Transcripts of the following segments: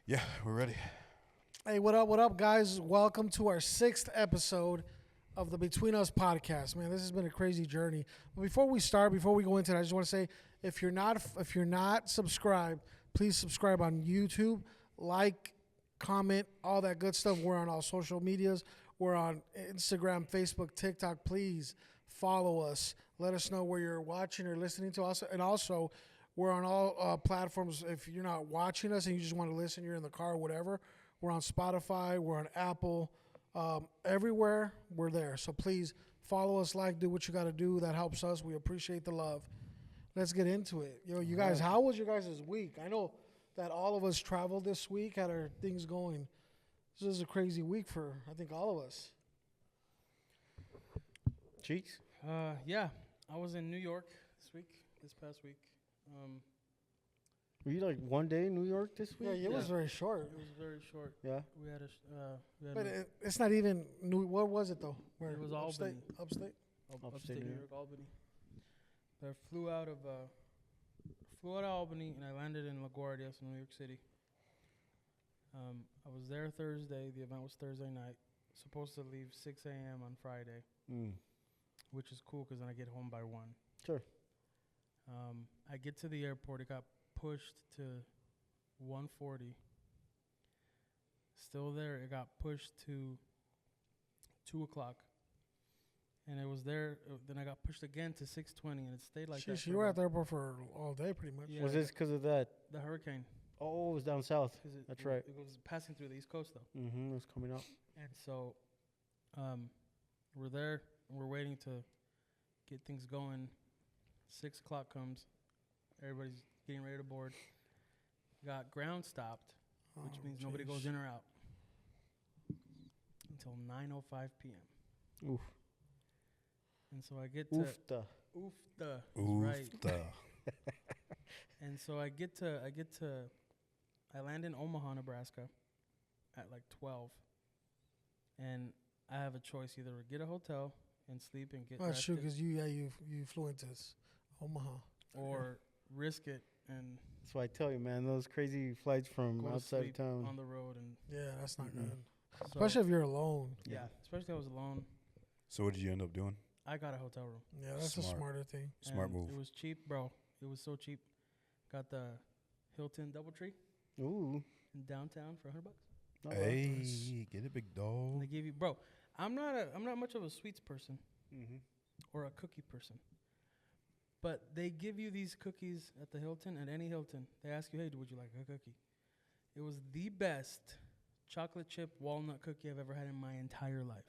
Yeah, we're ready. Hey, what up, guys? Welcome to our 6th episode of the Between Us podcast. Man, this has been a crazy journey. But before we go into it, I just want to say, if you're not subscribed, please subscribe on YouTube, like, comment, all that good stuff. We're on all social medias. We're on Instagram, Facebook, TikTok. Please follow us. Let us know where you're watching or listening to us, and also, we're on all platforms. If you're not watching us and you just want to listen, you're in the car or whatever, we're on Spotify, we're on Apple, everywhere we're there. So please follow us, do what you got to do. That helps us. We appreciate the love. Let's get into it. You guys, how was your guys' week? I know that all of us traveled this week, had our things going. This is a crazy week for, I think, all of us. Cheeks? Yeah, I was in New York this past week. Were you like one day in New York this week? Yeah, it was very short. It was very short. Yeah. We had But it's not even New. What was it though? Where it was upstate? Albany. Upstate. Upstate New York, Albany. I flew out of Albany and I landed in LaGuardia, so New York City. I was there Thursday. The event was Thursday night. Supposed to leave 6 a.m. on Friday, which is cool because then I get home by 1. Sure. I get to the airport. It got pushed to 1:40. Still there. It got pushed to 2 o'clock. And it was there. Then I got pushed again to 6:20, and it stayed like that. You were at the airport for all day, pretty much. Yeah. Was this because of that? The hurricane. Oh, it was down south. That's right. It was passing through the East Coast, though. Mm-hmm. It was coming out. And so we're there. And we're waiting to get things going. 6 o'clock comes. Everybody's getting ready to board. Got ground stopped, which means nobody goes in or out until 9:05 p.m. Oof. And so I get to Oofta. That's right. And so I land in Omaha, Nebraska at like 12. And I have a choice, either get a hotel and sleep and get Oh, rested, true, because you flew into Omaha. or risk it and That's why I tell you, man, those crazy flights from go to outside of sleep town. on the road. And Yeah, that's not good. so Especially if you're alone. yeah, especially if I was alone. So what did you end up doing? I got a hotel room. Yeah, that's a Smart. smarter thing. Smart And move. It was cheap, bro. It was so cheap. Got the Hilton DoubleTree Ooh. in downtown for $100. Not bad. Hey, get it, big And dog. they gave you, bro. I'm not much of a sweets person Mm-hmm. or a cookie person, but they give you these cookies at the Hilton, at any Hilton. They ask you, hey, would you like a cookie? It was the best chocolate chip walnut cookie I've ever had in my entire life.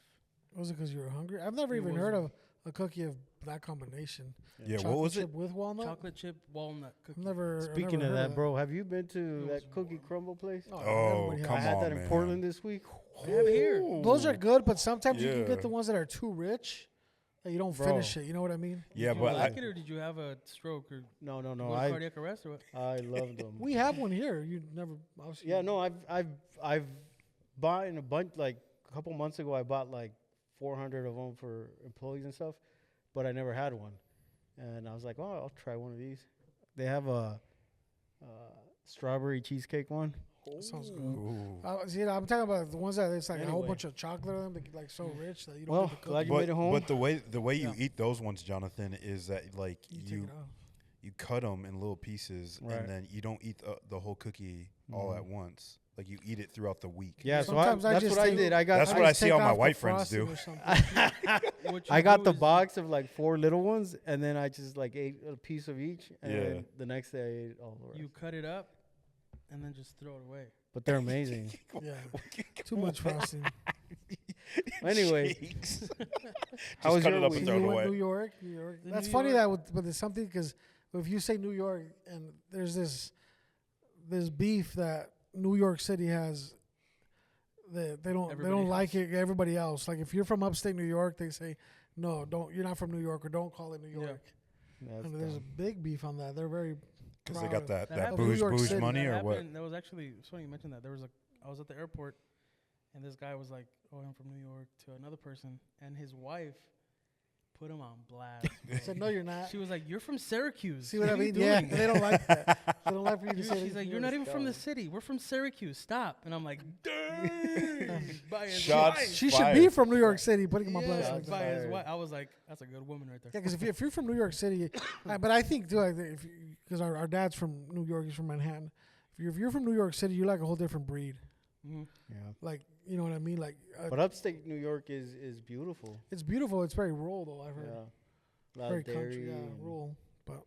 Was it because you were hungry? I've never It even was- heard of a cookie of that combination. Yeah, Chocolate what was chip it? with walnut? Chocolate chip walnut cookie. Speaking of that, bro, have you been to It that was cookie warm. crumble place? Oh, everybody has. come I had on, that in man. Portland this week. They have it here. Those are good, but sometimes you can Yeah. get the ones that are too rich that you don't Bro. finish it. You know what I mean? Yeah, Did you but like it, or did you have a stroke or No, go to I cardiac arrest or what? love them. We have one here. You never. Obviously. Yeah, no, I've bought in a bunch. Like a couple months ago, I bought like 400 of them for employees and stuff, but I never had one. And I was like, oh, I'll try one of these. They have a strawberry cheesecake one. That sounds good. Ooh. I'm talking about the ones that it's like a whole Anyway. bunch of chocolate on them, like so rich that you don't Well, get the glad cookie. you made it home. But the way you Yeah. eat those ones, Jonathan, is that like You take you it off. you cut them in little pieces, Right. and then you don't eat the whole cookie all at once. Like you eat it throughout the week. Yeah, so Sometimes I that's just what I take- did. I got That's what just I see take all my off the white friends frosting do. or something. What you I got do the is box of like 4 little ones, and then I just like ate a piece of each, and Yeah. then the next day I ate all the rest. You cut it up and then just throw it away. But they're amazing. Yeah, too much frosting. Anyway, Just how was cut your it up week? and You throw it went away. New York. New York. The That's New funny York- but there's something because if you say New York and there's this beef that New York City has. They don't Everybody like it. Everybody else, like if you're from upstate New York, they say no, don't. You're not from New York, or don't call it New Yeah. York. That's And there's a dumb. big beef on that. They're very Because they proud got of- that happened in New booze York booze City. money That or what? happened. That was actually, it's funny you mentioned that. I was at the airport, and this guy was like, "Oh, I'm from New York," to another person, and his wife put him on blast. I said, no, you're not. She was like, "You're from Syracuse." See what I are you mean? Yeah, doing?" they don't like that. They don't like for you to Dude, say she's that. like, "You're not even from the city. We're from Syracuse. Stop." And I'm like, "Dang!" By his Shots wife. She should fired. be from New York City, putting him on blast Yeah, like that. by his Fired. wife. I was like, "That's a good woman right there." Yeah, because if you're from New York City, but I think too, because our dad's from New York, he's from Manhattan. If you're from New York City, you're like a whole different breed. Mhm. Yeah. Like, you know what I mean? Like, But upstate New York is beautiful. it's beautiful. It's very rural, though. I've heard Yeah. A lot very of dairy. country, yeah, and- rural. But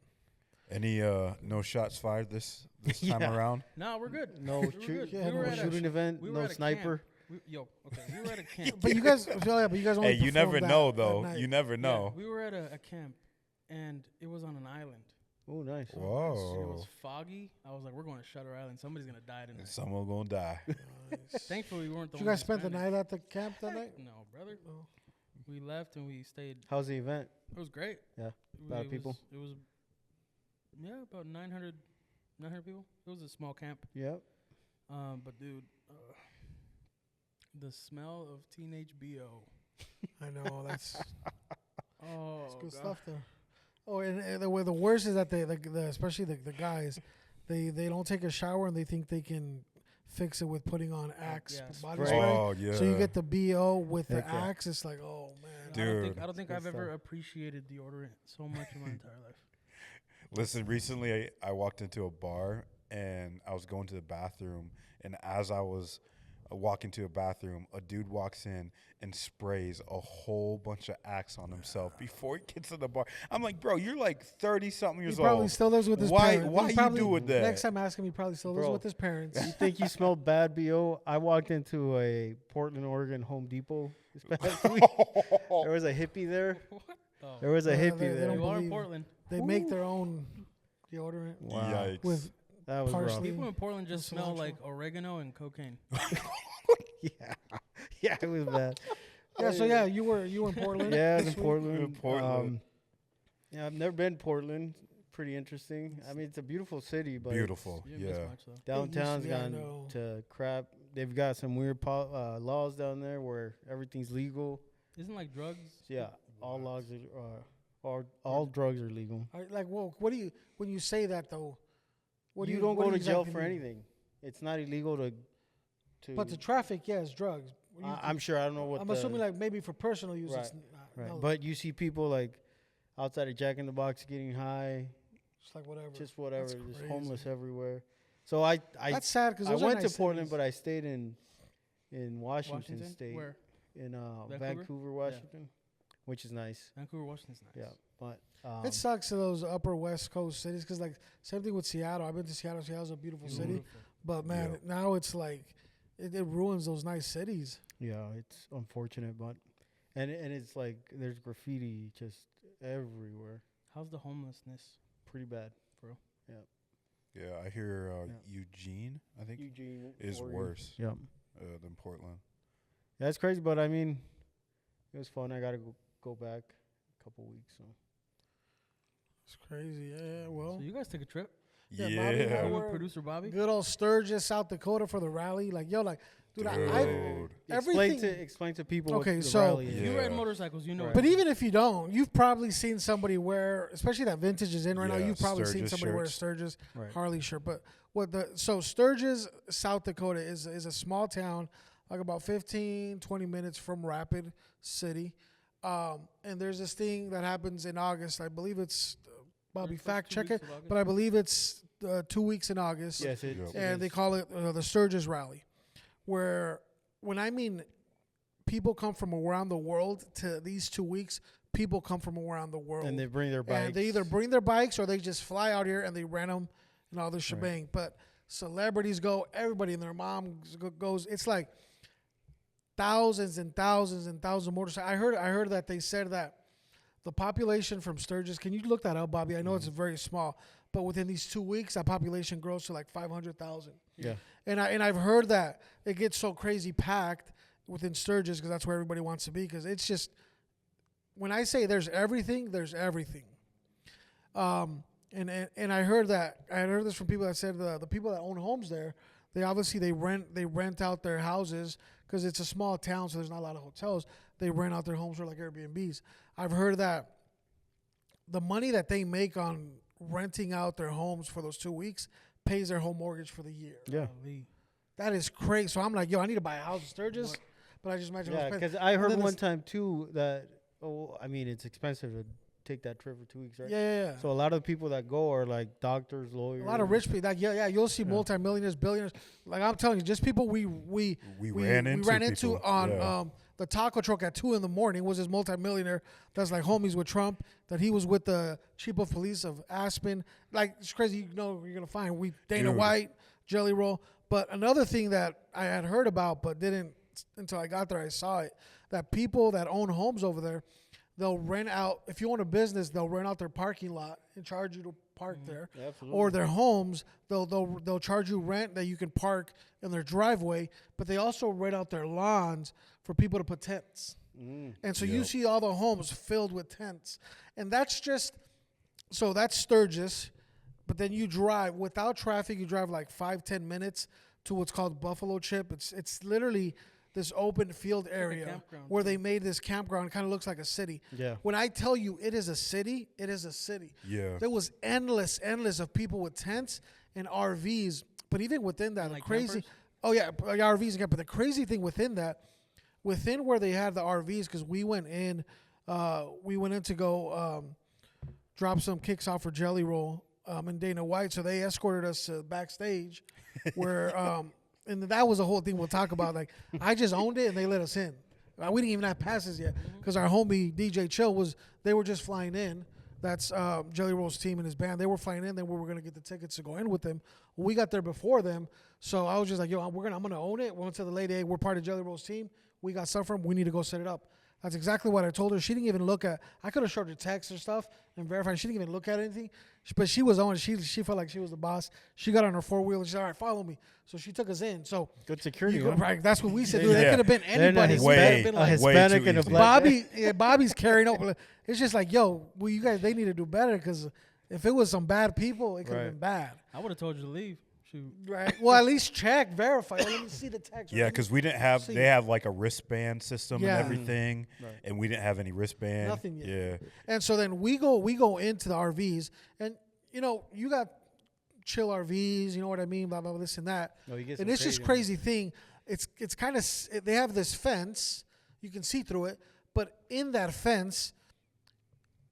Any no shots fired this time Yeah. around? No, we're good. No We were shoot, good. Yeah, We no were at a- shooting event. we were No at a sniper. camp. We were at a camp. but you guys, but you guys only Hey, you never performed know that though. night. You never know. Yeah, we were at a camp, and it was on an island. Oh, nice. And it Whoa. was foggy. I was like, "We're going to Shutter Island. Somebody's gonna die tonight." Someone gonna die. Nice. Thankfully, we weren't the Did you ones guys spent the Hispanic. night at the camp that night? No, brother. Oh. We left and we stayed. How's the event? It was great. Yeah, It lot of was- people? It was, yeah, about 900 people. It was a small camp. Yep. But dude, the smell of teenage BO. I know that's Oh, good God. stuff there. Oh, and the worst is that especially the guys, they don't take a shower and they think they can fix it with putting on Axe yeah, body spray. spray. Oh yeah. So you get the BO with the Heck yeah. Axe. It's like, oh man. Dude. I don't think Good I've ever stuff. appreciated deodorant so much in my entire life. Listen, recently I walked into a bar and I was going to the bathroom, and as I was walking to a bathroom, a dude walks in and sprays a whole bunch of Axe on himself before he gets to the bar. I'm like, bro, you're like 30-something He years probably old. still lives with his Why- parents. why He you probably- doing that? Next time, ask him. He probably still lives Bro. with his parents. You think you smell bad, BO? I walked into a Portland, Oregon Home Depot this past week. There was a hippie there. What? Oh. There was a They hippie don't there. You are in believe- Portland. They make their own deodorant Wow. Yikes. with That was rough. parsley. People in Portland just With smell cilantro. like oregano and cocaine. Yeah. Yeah, it was bad. yeah. So yeah, you were in Portland. Yeah, I was this in week? Portland. In Portland. Yeah, I've never been to Portland. Pretty interesting. I mean, it's a beautiful city, but Beautiful. You didn't miss Yeah. much though. downtown's Yeah, I gone know. to crap. They've got some weird laws down there where everything's legal. Isn't like drugs? So yeah, all logs are all drugs are legal. Like, well, what do you when you say that though? What do You don't what go do to jail exactly for mean? anything. It's not illegal to. But the traffic, yeah, is drugs. I'm sure. I don't know what. I'm assuming like maybe for personal use. Right, It's not, Right. no, But you see people like outside of Jack in the Box getting high, it's like whatever. just whatever, That's just crazy. homeless everywhere. So I That's sad because I went to Portland, but I stayed in Washington State, Where? in Vancouver? Vancouver, Washington, which is nice. Vancouver, Washington's nice. Yeah, but it sucks to those upper West Coast cities because like same thing with Seattle. I've been to Seattle. Seattle's a beautiful city, Beautiful. but man, Yeah. now it's like it ruins those nice cities. yeah, it's unfortunate, but and it's like there's graffiti just everywhere, How's the homelessness? pretty bad. Yeah, I hear Yeah. Eugene, I think, Eugene is Oregon. worse Yep. Than Portland. That's crazy, but I mean, it was fun. I gotta go back a couple weeks. So It's crazy. Yeah, well, So you guys took a trip? Yeah, Bobby and I You were- with producer Bobby? good old Sturgis, South Dakota for the rally. Like yo, like dude, I've Dude. everything. explain to people. Okay, what the so- rally is. If you Yeah. ride motorcycles, you know. Right. what But it is. even if you don't, you've probably seen somebody wear, especially that vintage is in right now. Yeah, You've probably seen Sturgis somebody wear a shirts. Sturgis Right. Harley shirt. But so Sturgis, South Dakota is a small town, like about 15, 20 minutes from Rapid City. And there's this thing that happens in August. I believe it's Bobby First fact 2 check weeks it, of August? but I believe it's 2 weeks in August. Yes, it, Yep. it And they is. call it the Sturgis Rally, where when I mean people come from around the world to these 2 weeks, people come from around the world. and they bring their bikes. And they either bring their bikes or they just fly out here and they rent them and all this shebang. But celebrities go, everybody and their mom goes. It's like thousands and thousands and thousands of motorcycles. I heard that they said that the population from Sturgis. Can you look that up, Bobby? I know it's very small, but within these 2 weeks, that population grows to like 500,000. Yeah. And I've heard that it gets so crazy packed within Sturgis because that's where everybody wants to be. Because it's just when I say there's everything, there's everything. And I heard that I heard this from people that said the people that own homes there, they rent out their houses because it's a small town, so there's not a lot of hotels. they rent out their homes for like Airbnbs. I've heard that the money that they make on renting out their homes for those 2 weeks pays their home mortgage for the year. Yeah. Golly. That is crazy. So I'm like, yo, I need to buy a house in Sturgis. But I just imagine how Yeah, expensive. because I And heard then one this- time too that I mean it's expensive to take that trip for 2 weeks, right? Yeah. So a lot of the people that go are like doctors, lawyers. A lot of rich people. Like, you'll see Yeah. multimillionaires, billionaires. Like I'm telling you, just people we ran into people. on Yeah. The taco truck at 2 a.m. was this multimillionaire that's like homies with Trump. That he was with the chief of police of Aspen. Like it's crazy. You know, you're gonna find Dana Dude. White, Jelly Roll. But another thing that I had heard about, but didn't until I got there, I saw it. That people that own homes over there, they'll rent out. If you own a business, they'll rent out their parking lot and charge you to park there. Yeah, absolutely. Or their homes, they'll charge you rent that you can park in their driveway. But they also rent out their lawns for people to put tents. And so you Yep. see all the homes filled with tents, and that's Sturgis. But then you drive without traffic. You drive like 5-10 minutes to what's called Buffalo Chip. It's literally this open field area campground, where they made this campground. It kind of looks like a city. Yeah. When I tell you it is a city, it is a city. Yeah. There was endless of people with tents and RVs. But even within that, Like the crazy. campers? Oh yeah, like RVs again. But the crazy thing within that, within where they had the RVs, because we went in to go drop some kicks out for Jelly Roll and Dana White. So they escorted us to backstage, where and that was a whole thing we'll talk about. Like I just owned it and they let us in. We didn't even have passes yet because our homie DJ Chill they were just flying in. That's Jelly Roll's team and his band. They were flying in. Then we were gonna get the tickets to go in with them. We got there before them, so I was just like, "Yo, I'm gonna own it." Went to the lady, "Hey, we're part of Jelly Roll's team. We got stuff from. We need to go set it up." That's exactly what I told her. She didn't even look at. I could have showed her text or stuff and verified. She didn't even look at anything, but she was on it. She felt like she was the boss. She got on her 4-wheeler. She said, "All right, follow me." So she took us in. So Good security. you go, huh? right, that's what we said. Dude, it Yeah. could have been They're not anybody. Hispanic- We could have been a like, Hispanic too and a easy. black. Bobby's carrying over. It's just like, yo, well, you guys, they need to do better because if it was some bad people, it could have Right. been bad. I would have told you to leave. Shoot. Right. Well, at least check, verify. Let me see the text. Yeah, Let me- because we didn't have. see. They have like a wristband system Yeah. and everything, Right. and we didn't have any wristband. Nothing yet. Yeah. And so then we go into the RVs, and you got chill RVs. You know what I mean? Blah blah blah, this and that. No, you get And some it's just crazy crazy thing. It's kind of they have this fence. You can see through it, but in that fence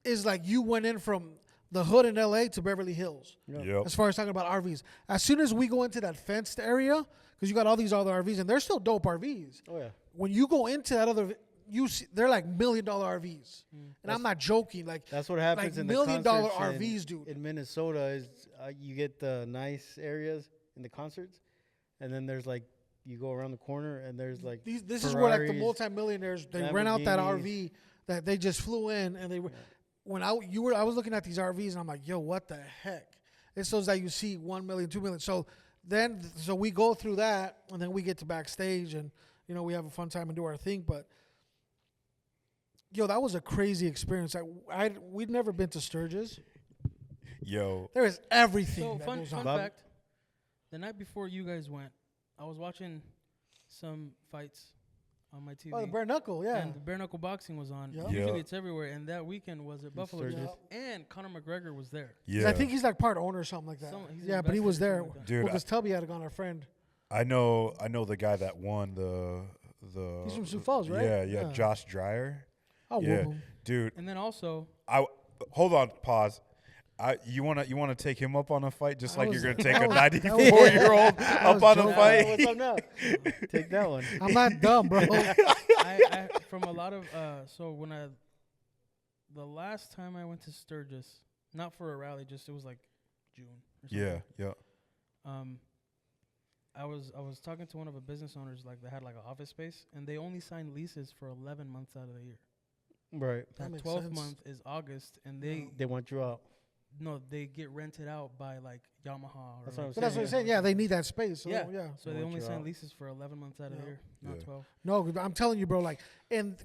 is like you went in from the hood in LA to Beverly Hills. Yeah. Yep. As far as talking about RVs, as soon as we go into that fenced area, because you got all these other RVs, and they're still dope RVs. Oh yeah. When you go into that other, you see they're like $1 million RVs, and I'm not joking. Like That's what happens like in $1 the million concerts RVs, dude. In Minnesota, is you get the nice areas in the concerts, and then there's like you go around the corner and there's like This is where like the Ferraris, multimillionaires they rent out that Lamborghinis. RV that they just flew in, and they when I was looking at these RVs and I'm like, yo, what the heck? It's those that you see 1 million, 2 million. So we go through that, and then we get to backstage, and we have a fun time and do our thing. But yo, that was a crazy experience. We'd never been to Sturgis. Yo. There is everything So that fun goes on. Bob? fact: the night before you guys went, I was watching some fights on my TV. Oh, the bare knuckle, yeah. And the bare knuckle boxing was on. Yep. Usually Yeah. it's everywhere, and that weekend was at Buffalo Sturgis. Bills, and Conor McGregor was there. 'Cause Yeah. I think he's like part owner or something like that. He's an Yeah, but he was investor or there. something like that. Dude, Because Tubby had gone, our friend. I know the guy that won the. He's from Sioux Falls, right? Yeah, Yeah. Josh Dreyer. Oh, Yeah, whoop him. dude. And then also, Hold on, pause. You wanna take him up on a fight just I like was- you're gonna take that a was- 94-year-old I up was on a joking. fight? What's up now? Take that one. I'm not dumb, bro. I from a lot of so the last time I went to Sturgis, not for a rally, just it was like June. Or something. Yeah. I was talking to one of the business owners like they had like an office space, and they only signed leases for 11 months out of the year. Right. That That makes 12th sense. month is August, and they They want you out. they get rented out by like Yamaha. Or That's what I'm But that's what I'm saying. Yeah, they need that space. So, Yeah. yeah. So They they want only you sign out. leases for 11 months out of the Yeah. year, not Yeah. 12. No, I'm telling you, bro. Like, and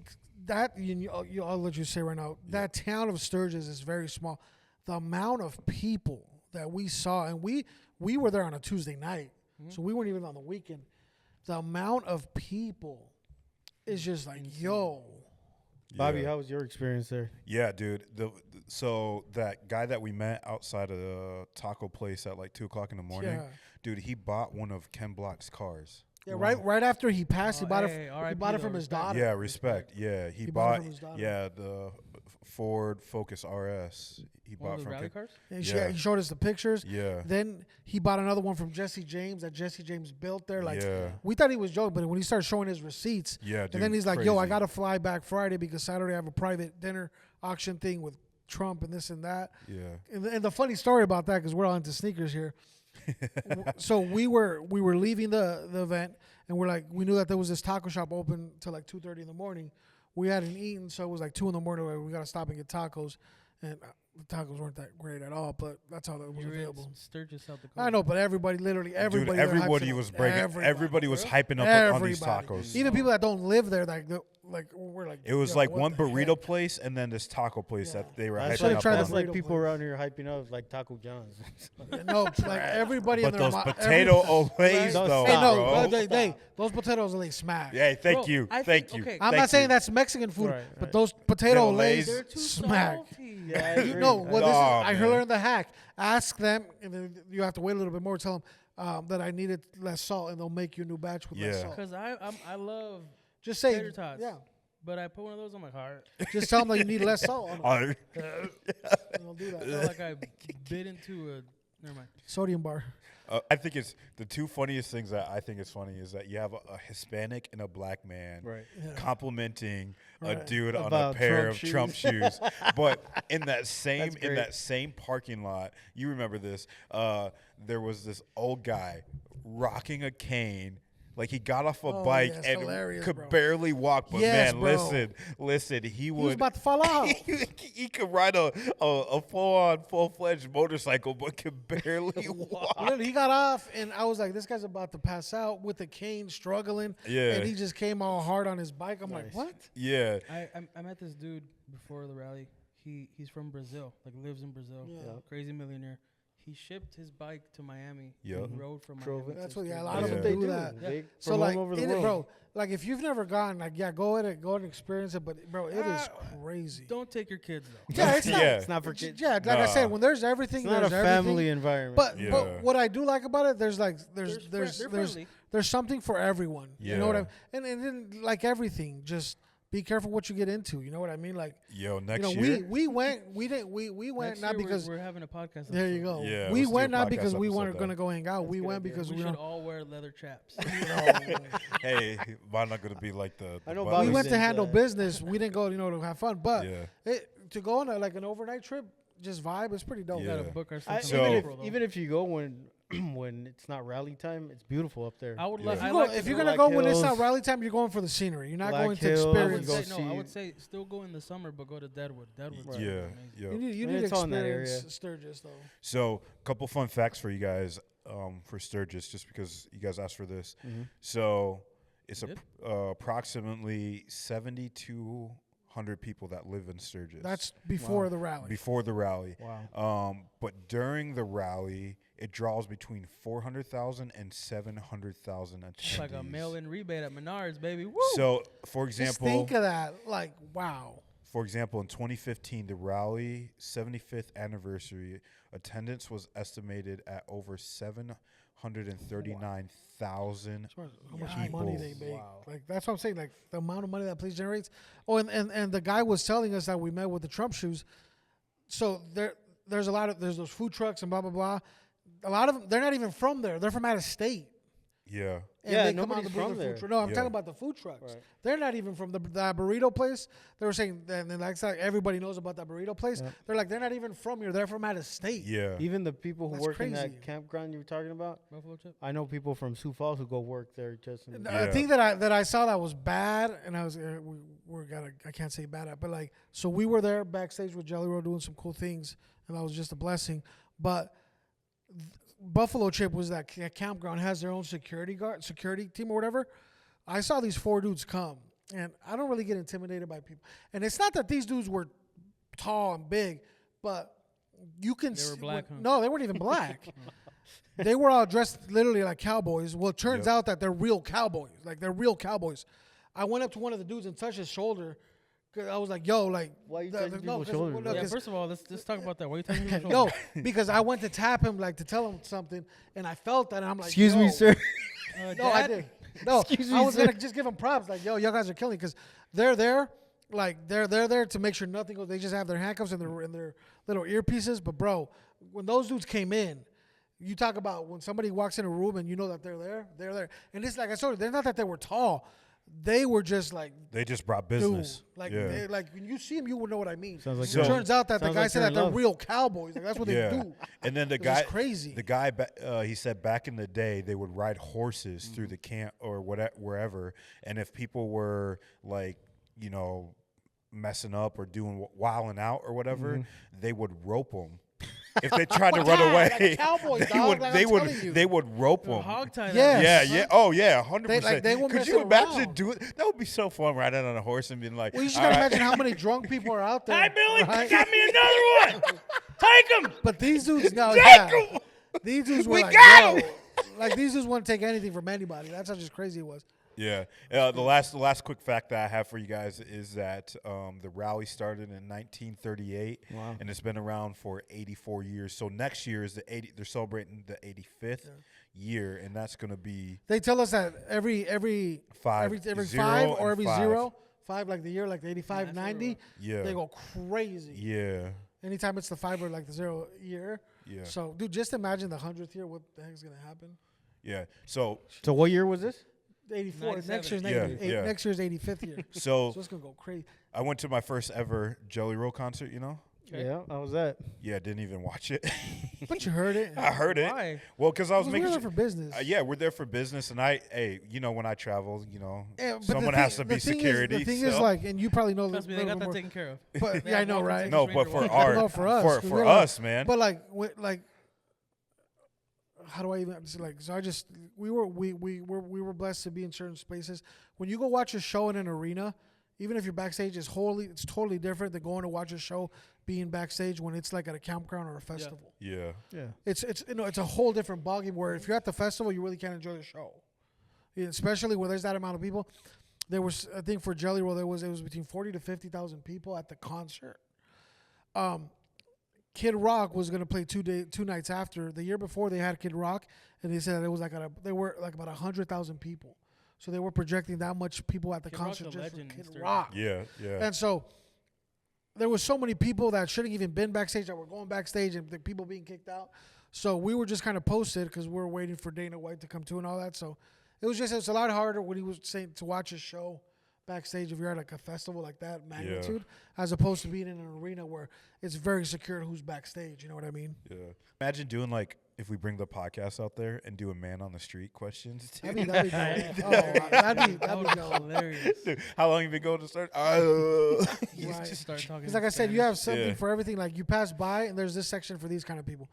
that I'll let you say right now. That town of Sturgis is very small. The amount of people that we saw, and we were there on a Tuesday night, so we weren't even on the weekend. The amount of people is just like, yo, Bobby, Yeah. how was your experience there? Yeah, dude. So that guy that we met outside of the taco place at like 2:00 in the morning, Yeah. dude, he bought one of Ken Block's cars. Yeah, right after he passed, he bought hey, it. He RIP bought it though, from his respect. daughter. Yeah, respect. Yeah, he He bought it bought. from his daughter. Yeah, the Ford Focus RS. He One bought of the from. rally Ken- cars. And Yeah. he showed us the pictures. Yeah. Then he bought another one from Jesse James that Jesse James built there. Like Yeah. we thought he was joking, but when he started showing his receipts, Yeah, dude. and then he's like, "Yo, I crazy. gotta fly back Friday because Saturday I have a private dinner auction thing with Trump and this and that." Yeah. And the funny story about that, because we're all into sneakers here. So we were leaving the event, and we knew that there was this taco shop open till like 2:30 in the morning. We hadn't eaten, so it was like 2 in the morning. We gotta stop and get tacos, and the tacos weren't that great at all. But that's all that was You available. Sturgis out the car. I know, but everybody, literally everybody, Dude, there everybody hypes it was up. breaking. Everybody was hyping up on these Everybody. tacos. Even people that don't live there, like we're like. It was "Yo, like what one the burrito heck?" place and then this taco place Yeah. that they were That's hyping like up try to on. That's like burrito people place. around here hyping up like Taco John's. No, like everybody in But their those potato olays, Right. though, Hey, no, bro. those potatoes they smack. Yeah, thank Bro, you, I thank think- you. okay. I'm thank not saying you. that's Mexican food, Right, but right. those potato The lays Lay's- They're too smack. salty. Yeah, I agree. No, well, this is, Nah, I man. learned the hack. Ask them, and then you have to wait a little bit more. Tell them that I needed less salt, and they'll make you a new batch with less Yeah. salt. Because I love Just say, tater tots. yeah. But I put one of those on my heart. Just tell them that you need less salt. On it, Uh, and they'll do that. I felt like I bit into a. Never mind. Sodium bar. I think it's the two funniest things that I think is funny is that you have a Hispanic and a black man Right. Yeah. complimenting a Right. dude on a About pair Trump of Trump shoes. But in that That's great. same parking lot, you remember this? There was this old guy rocking a cane. Like he got off a Oh, bike yeah, it's and hilarious, could bro. barely walk. But Yes, man, bro. listen, he He was would. about to fall out. He could ride a full-fledged motorcycle, but could barely walk. Literally, he got off, and I was like, "This guy's about to pass out with the cane, struggling." Yeah. And he just came all hard on his bike. I'm like, Nice. "What?" Yeah, I met this dude before the rally. He's from Brazil, like lives in Brazil. Yeah. Crazy millionaire. He shipped his bike to Miami. Yep. And rode from Drove Miami. it. That's to what. Yeah, a Sturgis. lot of Yeah. them They do do. that. They So from like, all over the in world. it, bro. Like, if you've never gone, like, yeah, go and experience it. But bro, it is crazy. Don't take your kids though. Yeah, it's not. Yeah. It's not for kids. Yeah, like I said, Nah. when there's everything, It's not a there's family everything. environment. But Yeah. but what I do like about it, there's They're friendly. there's something for everyone. You know what I Yeah. mean? And then like everything, just be careful what you get into. You know what I mean? Like yo, you next know, year. we went Next not year because we're having a podcast. there you episode. go. Yeah, we let's do went a not podcast because we episode weren't then. gonna go hang out. That's We a good went idea. because We we should know. all wear leather chaps. Hey, mine not gonna be like the. I know the Bobby We buttons. went to said, handle business. We didn't go, to have fun. But Yeah. to go on like an overnight trip, just vibe, it's pretty dope. We Yeah. gotta book I, ourselves. So- even if you go when when it's not rally time, it's beautiful up there. I would Yeah. like. If, I you like if to you're go- gonna Black go when it's not Hills. rally time, you're going for the scenery. You're not Black going to Hills. I would experience. go say, no, I see- would say still go in the summer, but go to Deadwood. Deadwood's Right. Yeah, amazing. yeah. You I need mean, to it's all in that experience area. Sturgis though. So, a couple fun facts for you guys for Sturgis, just because you guys asked for this. Mhm. So, it's Did? approximately 7,200 people that live in Sturgis. That's before Wow. the rally. before the rally. Wow. But during the rally, it draws between 400,000 and 700,000 attendees. It's like a mail-in rebate at Menards, baby. Woo! So, for Just example, think of that. Like, wow. in 2015, the rally 75th anniversary attendance was estimated at over 739,000. As far as how much People. money they make. Wow. Like that's what I'm saying. Like the amount of money that place generates. Oh, and the guy was telling us that we met with the Trump shoes. So there's those food trucks and blah blah blah. A lot of them, they're not even from there. They're from out of state. Yeah. And Yeah, they come out nobody's to bring from their there. food truck. No, I'm Yeah. talking about the food trucks. Right. They're not even from that burrito place. They were saying, and then like everybody knows about that burrito place. Yeah. They're like, they're not even from here. They're from out of state. Yeah. Even the people who That's work in crazy. that campground you were talking about, Buffalo chip. I know people from Sioux Falls who go work there just in The Yeah. thing that I saw that was bad, and I was I can't say bad at, but like so we were there backstage with Jelly Roll doing some cool things, and that was just a blessing. But Buffalo Chip was that campground has their own security team or whatever. I saw these 4 dudes come, and I don't really get intimidated by people. And it's not that these dudes were tall and big, but you can They were see black, huh? No, they weren't even black. They were all dressed literally like cowboys. Well, it turns Yep. out that they're real cowboys. Like they're real cowboys. I went up to one of the dudes and touched his shoulder, 'Cause I was like, yo, like, Why you the- touching no, people's 'cause- shoulders? no, bro? Yeah, 'cause- first of all, let's talk about that. Why are you telling me? no, because I went to tap him, like, to tell him something, and I felt that, and I'm like, Excuse me, yo. sir. No, I did. No, Excuse I me, was sir. gonna just give them props, like, yo, y'all guys are killing, because they're there, like, they're there to make sure nothing goes. They just have their handcuffs and their little earpieces. But bro, when those dudes came in, you talk about when somebody walks in a room and you know that they're there, and it's like I told you, they're not that they were tall, they were just like. They just brought Dude, business. like, yeah. like when you see them, you will know what I mean. Sounds like It you're- turns out that the sounds guy like said you're that in they're love. real cowboys. Like, that's what Yeah. they do. And then the It was guy, crazy. The guy, he said back in the day they would ride horses through the camp or whatever, wherever, and if people were like, messing up or doing wilding out or whatever, they would rope them. If they tried to run Yeah, away, like cowboys, they dog, would, like they I'm would, telling you. they would rope them. Hog tie. Yes. Yeah, yeah. Oh, yeah, 100%. they won't Could mess you it imagine around. doing? That would be so fun, riding on a horse and being like, Well, you just "All gotta right." imagine how many drunk people are out there. Hi, Billy. right? Got me another one. Take him. But these dudes, no, Take yeah. 'em. These dudes were We like, got yo, like these dudes wouldn't take anything from anybody. That's how just crazy it was. Yeah. The last quick fact that I have for you guys is that the rally started in 1938, Wow. and it's been around for 84 years. So next year is they're celebrating the 85th year, and that's gonna be They tell us that every five, every zero, 5 and or every 5. 0, 5 like the year, like the 85, that's 90, Yeah. they go crazy. Yeah. Anytime it's the 5 or like the 0 year. Yeah. So, dude, just imagine the 100th year. What the heck's gonna happen? Yeah. So So what year was this? 84. Next 97. year's Yeah, yeah. next year's 85th year. so So it's gonna go crazy. I went to my first ever Jelly Roll concert. Okay. Yeah, how was that? Yeah, didn't even watch it. But you heard it. I heard it. Why? Well, because I was We're making there sure. for business. Yeah, we're there for business, and when I travel, Yeah, but someone the has to thing- be the thing is- security. the thing is, so- like, and you probably know Trust me, they got that taken care of. But They yeah, I have know, walking right? tickets no, for but you to for walk. our No, for us, 'cause for we're like- us, man. But like, how do I even like? So we were blessed to be in certain spaces. When you go watch a show in an arena, even if you're backstage, it's totally different than going to watch a show being backstage when it's like at a campground or a festival. yeah, Yeah. It's it's a whole different ballgame. Where if you're at the festival, you really can't enjoy the show, especially where there's that amount of people. There was, I think, for Jelly Roll, it was between 40 to 50,000 people at the concert. Kid Rock was gonna play 2 nights after. The year before they had Kid Rock, and they said it was like they were like about 100,000 people. So they were projecting that much people at the Kid Rock's concert a just for legend in Kid Sturgis. Rock. yeah. And so there was so many people that shouldn't even been backstage that were going backstage, and the people being kicked out. So we were just kind of posted because we were waiting for Dana White to come to and all that. So it's a lot harder when he was saying to watch a show backstage if you're at like a festival like that magnitude, as opposed to being in an arena where it's very secure who's backstage. You know what I mean? Yeah. Imagine doing if we bring the podcast out there and do a man on the street questions. That'd be dope. That'd be That dope. was hilarious. Dude, how long have you been going to start? You Right. just- Start talking. Because like I said, you have something Yeah. for everything. Like you pass by, and there's this section for these kind of people.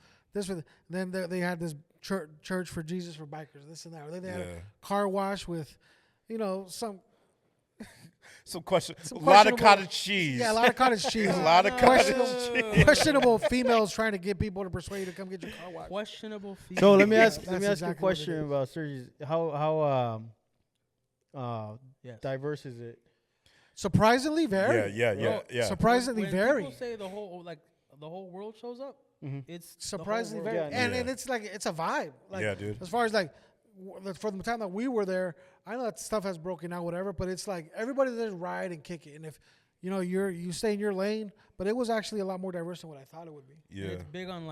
Then they had this church for Jesus for bikers. This and that. Or then they had Yeah. a car wash with, some Some question. Some A lot of questionable- cottage cheese. yeah, a lot of cottage cheese. A lot of cottage questionable females trying to get people to persuade you to come get your car washed. Questionable feet. So let me Yeah, ask that's you a exactly what it question is. about Sturgis. How Yes. diverse is it? Surprisingly, very. Yeah. Surprisingly, when very. People say the whole world shows up. Mhm. It's the Surprisingly, whole very. world. Yeah, And, yeah. and it's like it's a vibe. Like, Yeah, dude. As far as like for the time that we were there, I know that stuff has broken out, whatever. But it's like everybody there ride and kick it. And if you stay in your lane, but it was actually a lot more diverse than what I thought it would be. And Yeah. it's big on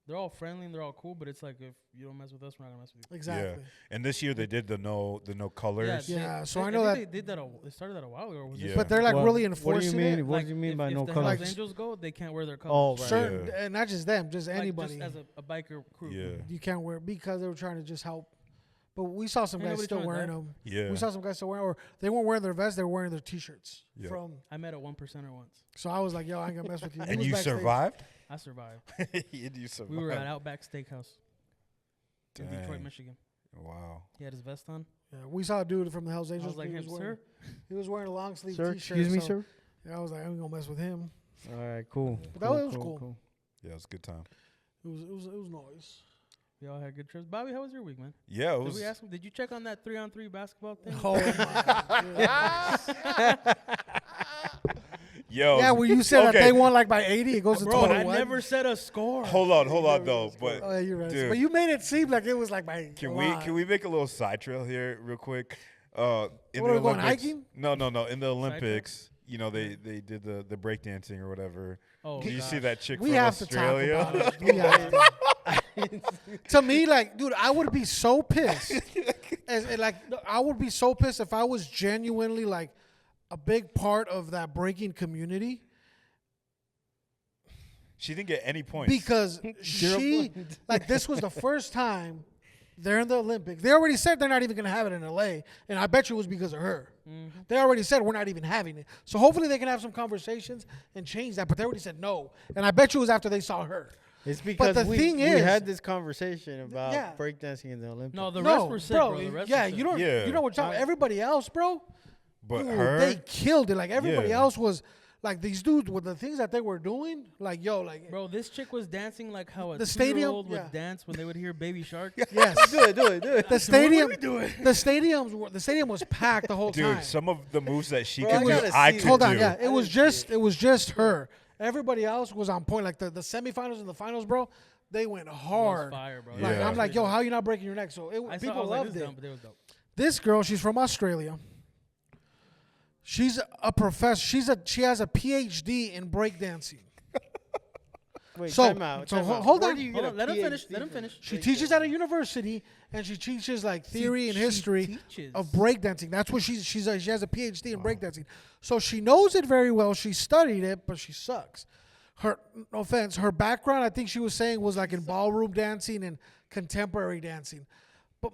they're all friendly and they're all cool, but it's like if you don't mess with us, we're not gonna mess with you. Exactly. And this year they did the no colors. Yeah, so they- I know think that- they did that. They started that a while ago. Or was this Yeah. But they're like Well, really What do enforcing you mean? it. What do you mean by no the colors? Hells Angels go, they can't wear their Oh, colors. right. Certain, Yeah. and not just them, just Like, anybody. just as a biker crew. Yeah. You can't wear because they were trying to just help. But we saw some Ain't guys nobody still trying wearing that. them. Yeah. We saw some guys still wearing, or they weren't wearing their vests, they were wearing their T-shirts. Yeah. From. I met a 1%er once. So I was like, yo, I ain't gonna mess with you. He And was you backstage. survived? I survived. You survived. We were at Outback Steakhouse in Detroit, Dang. Michigan. Wow. He had his vest on. Yeah, we saw a dude from the Hells I Angels. was like, he, him, was wearing, sir? he was wearing a long sleeve Sir, T-shirt. excuse me, so sir. Yeah, I was like, I ain't gonna mess with him. All right, cool. But that was cool. Yeah, it was a good time. It was nice. We all had good trips. Bobby, how was your week, man? Yeah, it Did was. we ask him? Did you check on that 3-on-3 basketball thing? Oh my God. Yo. Yeah, where you said that okay. they won like by 80, it goes to Bro, I 21. never said a score. Hold on though. But Oh, yeah, you're right. dude, But you made it seem like it was like by. can a we make a little side trail here real quick? In What, the are we going Olympics, hiking? No. In the Olympics, you know they did the breakdancing or whatever. Oh, Did you see gosh. that chick We from have Australia? to talk about it. We have to. To me, like, dude, I would be so pissed. I would be so pissed if I was genuinely like a big part of that breaking community. She didn't get any points. Because she, like, this was the first time they're in the Olympics. They already said they're not even going to have it in LA, and I bet you it was because of her. Mm-hmm. They already said we're not even having it. So hopefully they can have some conversations and change that, but they already said no. And I bet you it was after they saw her. It's because the we thing is- had this conversation about Yeah. breakdancing in the Olympics. No, the No, rest were sick, bro. bro. The rest Yeah, were sick. you don't. Yeah. You know what you're talking about. Everybody else, bro. but Dude, her, they killed it. Like everybody Yeah. else was, like these dudes with the things that they were doing. Like like Bro, this chick was dancing like how a The stadium- two-year-old yeah. would dance when they would hear Baby Shark. yes, do it. the stadium. The stadium was packed the whole dude, time. some of the moves that she Bro, could I do, gotta I see could this. Hold on, do. yeah. It I was didn't see just her. Everybody else was on point. Like the semifinals and the finals, bro. They went It was hard. fire, bro. Like Yeah. I'm like, yo, how you not breaking your neck? So I people was like, loved this it. dumb, but they was dope. This girl, she's from Australia. She's a professor. She has a PhD in breakdancing. Wait, So- time out. so time ho- out. hold Where on. do you Hold get on, a let him finish. PhD Let him from? finish. She teaches at a university, and she teaches like theory and She history teaches. of breakdancing. That's what she has a PhD in breakdancing. So she knows it very well. She studied it, but she sucks. Her, no offense, her background, I think she was saying, was like in ballroom dancing and contemporary dancing. But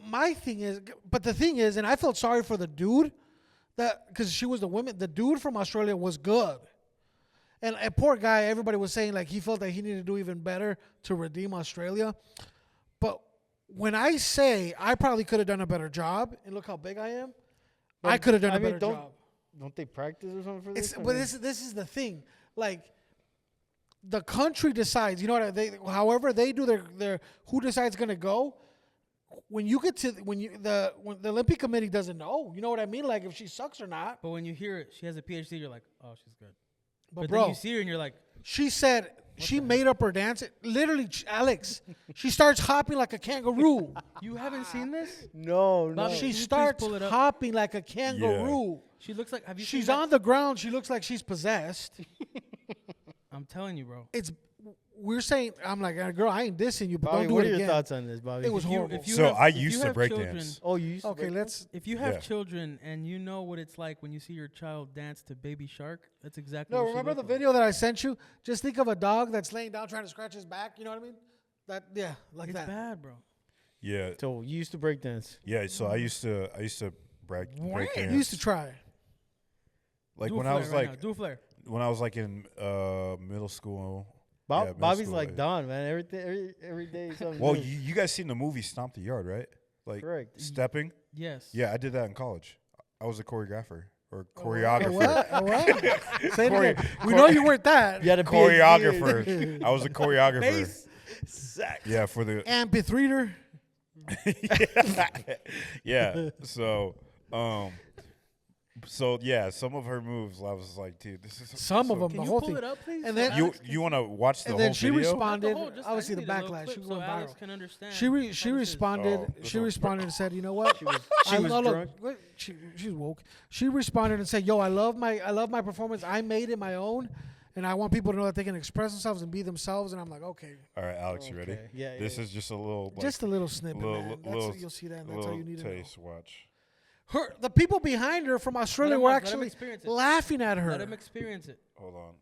the thing is, and I felt sorry for the dude, that because she was the woman. The dude from Australia was good, and a poor guy. Everybody was saying like he felt that he needed to do even better to redeem Australia. But when I say I probably could have done a better job, and look how big I am, I could have done a better job. Don't they practice or something for this? But this is the thing. Like the country decides. You know what? However they do their who decides going to go. When you get to when the Olympic Committee doesn't know. You know what I mean? Like if she sucks or not. But when you hear it, she has a PhD, you're like, oh, she's good. But But bro, then you see her and you're like, she said she made up her dance. Literally, Alex, she starts hopping like a kangaroo. you haven't seen this? no. Bobby, She can you please starts pull it up? hopping like a kangaroo. She looks like. Have you? She's seen that? on the ground. She looks like she's possessed. I'm telling you, bro. We're saying, I'm like, girl, I ain't dissing you, but Bobby, don't do what it are your again. thoughts on this, Bobby? It was If you- horrible. if you So have- I if you used to have break children- dance. Oh, you used to Okay, break let's. If you have Yeah. children and you know what it's like when you see your child dance to Baby Shark, that's exactly. No, what she remember the looked like. video that I sent you? Just think of a dog that's laying down trying to scratch his back. You know what I mean? Like It's that. bad, bro. Yeah, So you used to break dance. yeah. So I used to break dance. You used to try. like Do a when I flare was right like now. Do a flare. when I was like in middle school. Bob, yeah, middle Bobby's school, like yeah. Don, man. Every day something. Well, new. you guys seen the movie Stomp the Yard, right? Like Correct. stepping. Yes. Yeah, I did that in college. I was a choreographer or A choreographer. what? A what? Say it Chore- again. We know you weren't that. You had a Choreographer. I was a choreographer. Bass. Sax. Yeah, for the Amphitheater. yeah. So yeah, some of her moves, I was like, dude, this is Some of so- them, Can the you whole pull thing. it up, please? And So then- Alex You want to watch the And whole then she video? responded. Not the whole, just- I Obviously, just the need a little backlash. clip She was so going Alex viral. can understand. She how this is. responded. Oh, She responded and said, "You know what? She was look, drunk. she's woke. She responded and said, "Yo, I love my performance. I made it my own, and I want people to know that they can express themselves and be themselves." And I'm like, okay, All right, Alex, you ready? Okay. Yeah. This is just a little, like, just a little snippet, little- man. little- You'll see that. And that's all you need to know. taste. Watch. The people behind her from Australia him were watch, let him actually experience it. laughing at her. Let him experience it. Hold on.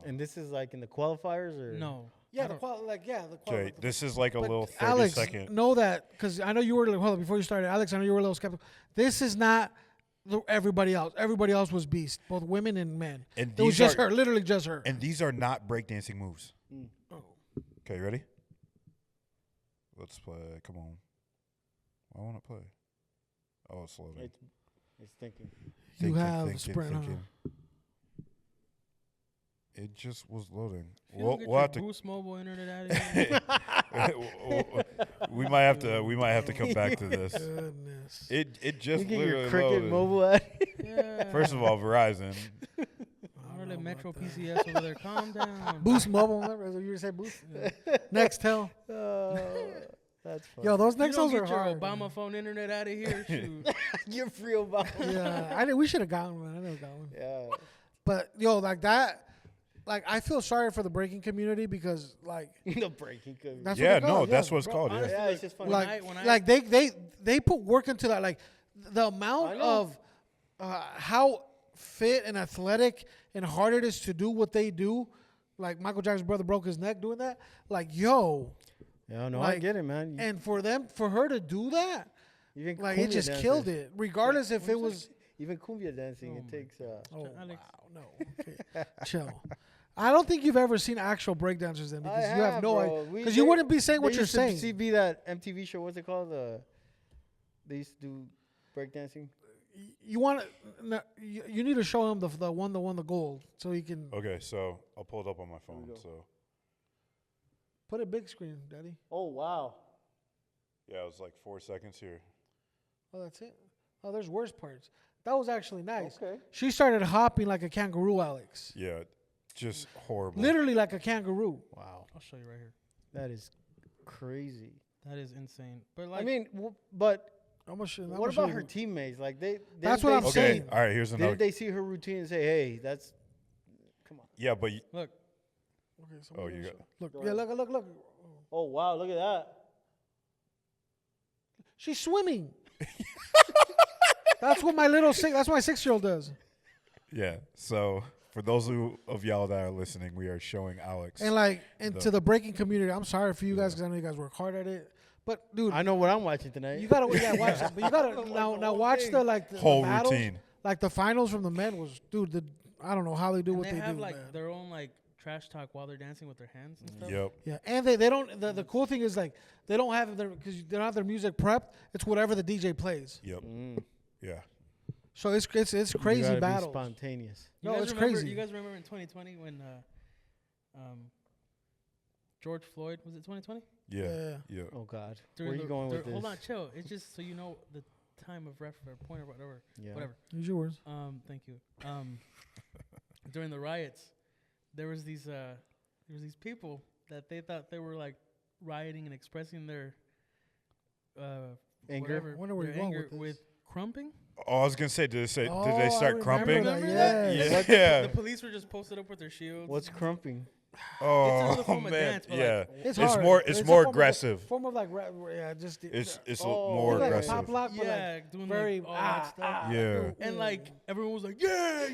And this is like in the qualifiers, or No. Yeah, I the don't- quality. Okay, this is like a But little 30 Alex, second. know that because I know you were. Hold on, before you started, Alex, I know you were a little skeptical. This is not everybody else. Everybody else was beast, both women and men. And It was these just are- her, literally just her. And these are not breakdancing moves. Oh. Okay, ready? Let's play. Come on. I want to play. Oh, it's loading. it's thinking. You have Sprint, huh? It just was loading. If you don't get We'll your have to. Boost mobile internet out of here. we might have to come back to this. Goodness. It You just get literally your Cricket loaded. mobile ad. Yeah. First of all, Verizon. I don't really Metro What the- PCS over there. Calm down. Boost Mobile, remember? You were saying Boost? Nextel. That's funny. Yo, those You don't Nextels get are your hard. Obama phone internet out of here. Shoot. You're free Obama. Yeah, we should have gotten one. I never got one. Yeah. But yo, like that, like I feel sorry for the breaking community because like The breaking could. that's Yeah, what they're no, called, that's yeah. what it's Bro, called. honestly, Yeah. Yeah, it's just funny. Like they put work into that. Like the I amount know. of how fit and athletic and hard it is to do what they do. Like Michael Jackson's brother broke his neck doing that. Like yo, Yeah, no, I like, get it, man. and for her to do that, Even like it cumbia just dancers- killed it. Regardless if what it is was. Even cumbia dancing, Oh it takes. Oh Alex. wow, no, okay. Chill. I don't think you've ever seen actual breakdancers then because you have no idea. Because you wouldn't be saying what you're saying. See, that MTV show. What's it called? They used to do breakdancing. You want to? You need to show him the one that won the gold so he can Okay, so I'll pull it up on my phone. we go. So put a big screen, Daddy. Oh wow. yeah, it was like 4 seconds here. Oh, that's it. Oh, there's worse parts. That was actually nice. Okay. She started hopping like a kangaroo, Alex. Yeah, just horrible. Literally like a kangaroo. Wow. I'll show you right here. That is crazy. That is insane. But like, I mean, but I'm gonna show, what about her teammates? Like That's didn't what they I'm see- saying. Okay, all right. Here's another. Didn't they see her routine and say, "Hey, that's come on"? Yeah, but look, Okay, so Oh, what you is got- it? Look, Go yeah, ahead. look. Oh wow, look at that. She's swimming. That's what my that's what my 6-year-old does. yeah. So for those of y'all that are listening, we are showing Alex. And like, The- to the breaking community, I'm sorry for you guys because I know you guys work hard at it. But dude, I know what I'm watching tonight. you gotta watch it. But you gotta now watch the Whole battles. routine. Like the finals from the men was, dude. I don't know how they do and what they they have do, like man. their own like trash talk while they're dancing with their hands and stuff. Yep. Yeah, and they don't. The cool thing is like they don't have their because they don't have their music prepped. It's whatever the DJ plays. Yep. Mm. Yeah. So it's You crazy gotta be battles. spontaneous. You No, guys it's remember, crazy. You guys remember in 2020 when George Floyd, was it 2020? Yeah. Yeah. Oh God, During where are you the- going with this? Hold on, chill. It's just so you know the time of point or whatever. Yeah. Whatever. Use your words. Thank you. During the riots, there was these people that they thought they were like rioting and expressing their Anger? whatever, I wonder where their you're going anger with this. crumping. Oh, I was gonna say, did they Oh, I start remember crumping? that, Remember yes. What? Yeah. The police were just posted up with their shields. What's crumping? Oh another form of man. dance, but Yeah. like, It's It's hard. more. It's It's a more form of- aggressive. Form of like yeah, just It's Oh, more like aggressive. pop lock, but yeah, like doing very like all that stuff. Yeah. And like everyone was like, yeah,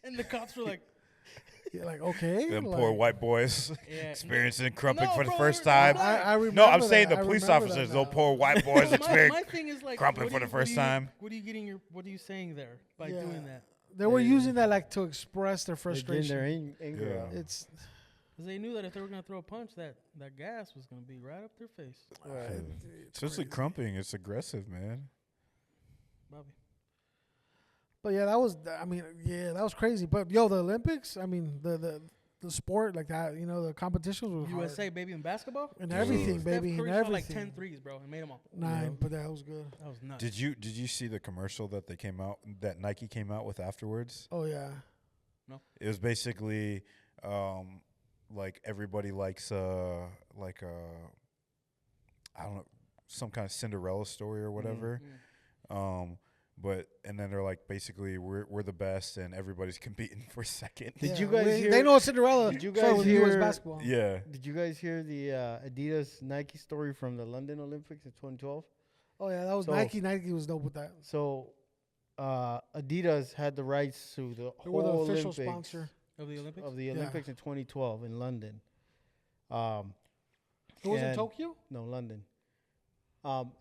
and the cops were like, yeah, like okay. Them like, poor white boys yeah, experiencing crumping No, for the bro, first they're time. black. I remember No, I'm saying that. the I police remember officers, that those now. poor white boys my experiencing. thing is like crumping what for do the you- first time. What are you saying there by Yeah. doing that? They were Yeah. using that like to express their They're getting frustration. their anger Yeah. out. It's Because they knew that if they were gonna throw a punch, that gas was gonna be right up their face. Especially crumping, it's aggressive, man. Bobby. But yeah, that was. I mean, yeah, that was crazy. But yo, the Olympics. I mean, the sport like that. You know, the competitions were USA, baby, in basketball. and Dude. everything, Steph baby, Curry and shot like everything. 10 threes, bro, and made them all. 9, but that was good. That was nuts. Did you see the commercial that they came out that Nike came out with afterwards? Oh yeah. It was basically like everybody likes I don't know, some kind of Cinderella story or whatever. But and then they're like basically we're the best and everybody's competing for second. Did Yeah, you guys hear? They know Cinderella. Did you so guys with U.S. hear- basketball. Yeah. Did you guys hear the Adidas Nike story from the London Olympics in 2012? Oh yeah, that was So- Nike. Nike was dope with that. So, Adidas had the rights to the They were the whole official Olympics sponsor. Of the Olympics? of the Yeah. Olympics in 2012 in London. It was in and- Tokyo. No, London.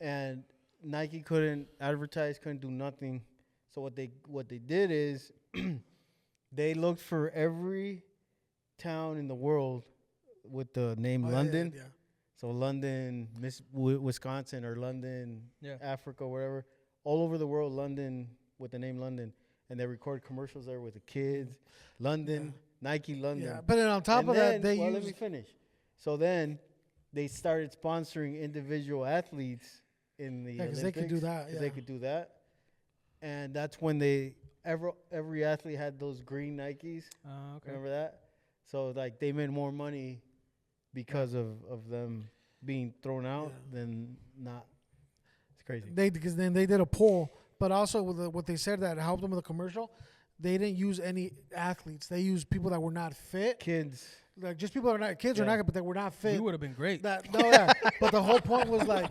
And Nike couldn't advertise, couldn't do nothing. So what they did is they looked for every town in the world with the name Oh, yeah, London. Yeah. So London, Wisconsin, or London, Yeah. Africa, wherever, all over the world, London with the name London, and they record commercials there with the kids. London, Nike, London. Yeah, but then on top And of then- that, they let me used. finish. So then they started sponsoring individual athletes in the Yeah, 'cause Olympics. they could do that, 'cause yeah. they could do that, and that's when they every athlete had those green Nikes. Okay. Remember that? So like they made more money because of them being thrown out than not. It's crazy. Because then they did a poll, but also with what they said that helped them with the commercial, they didn't use any athletes. They used people that were not fit, Kids. like just people that are not kids or not, but that were not fit. We would have been great. But the whole point was like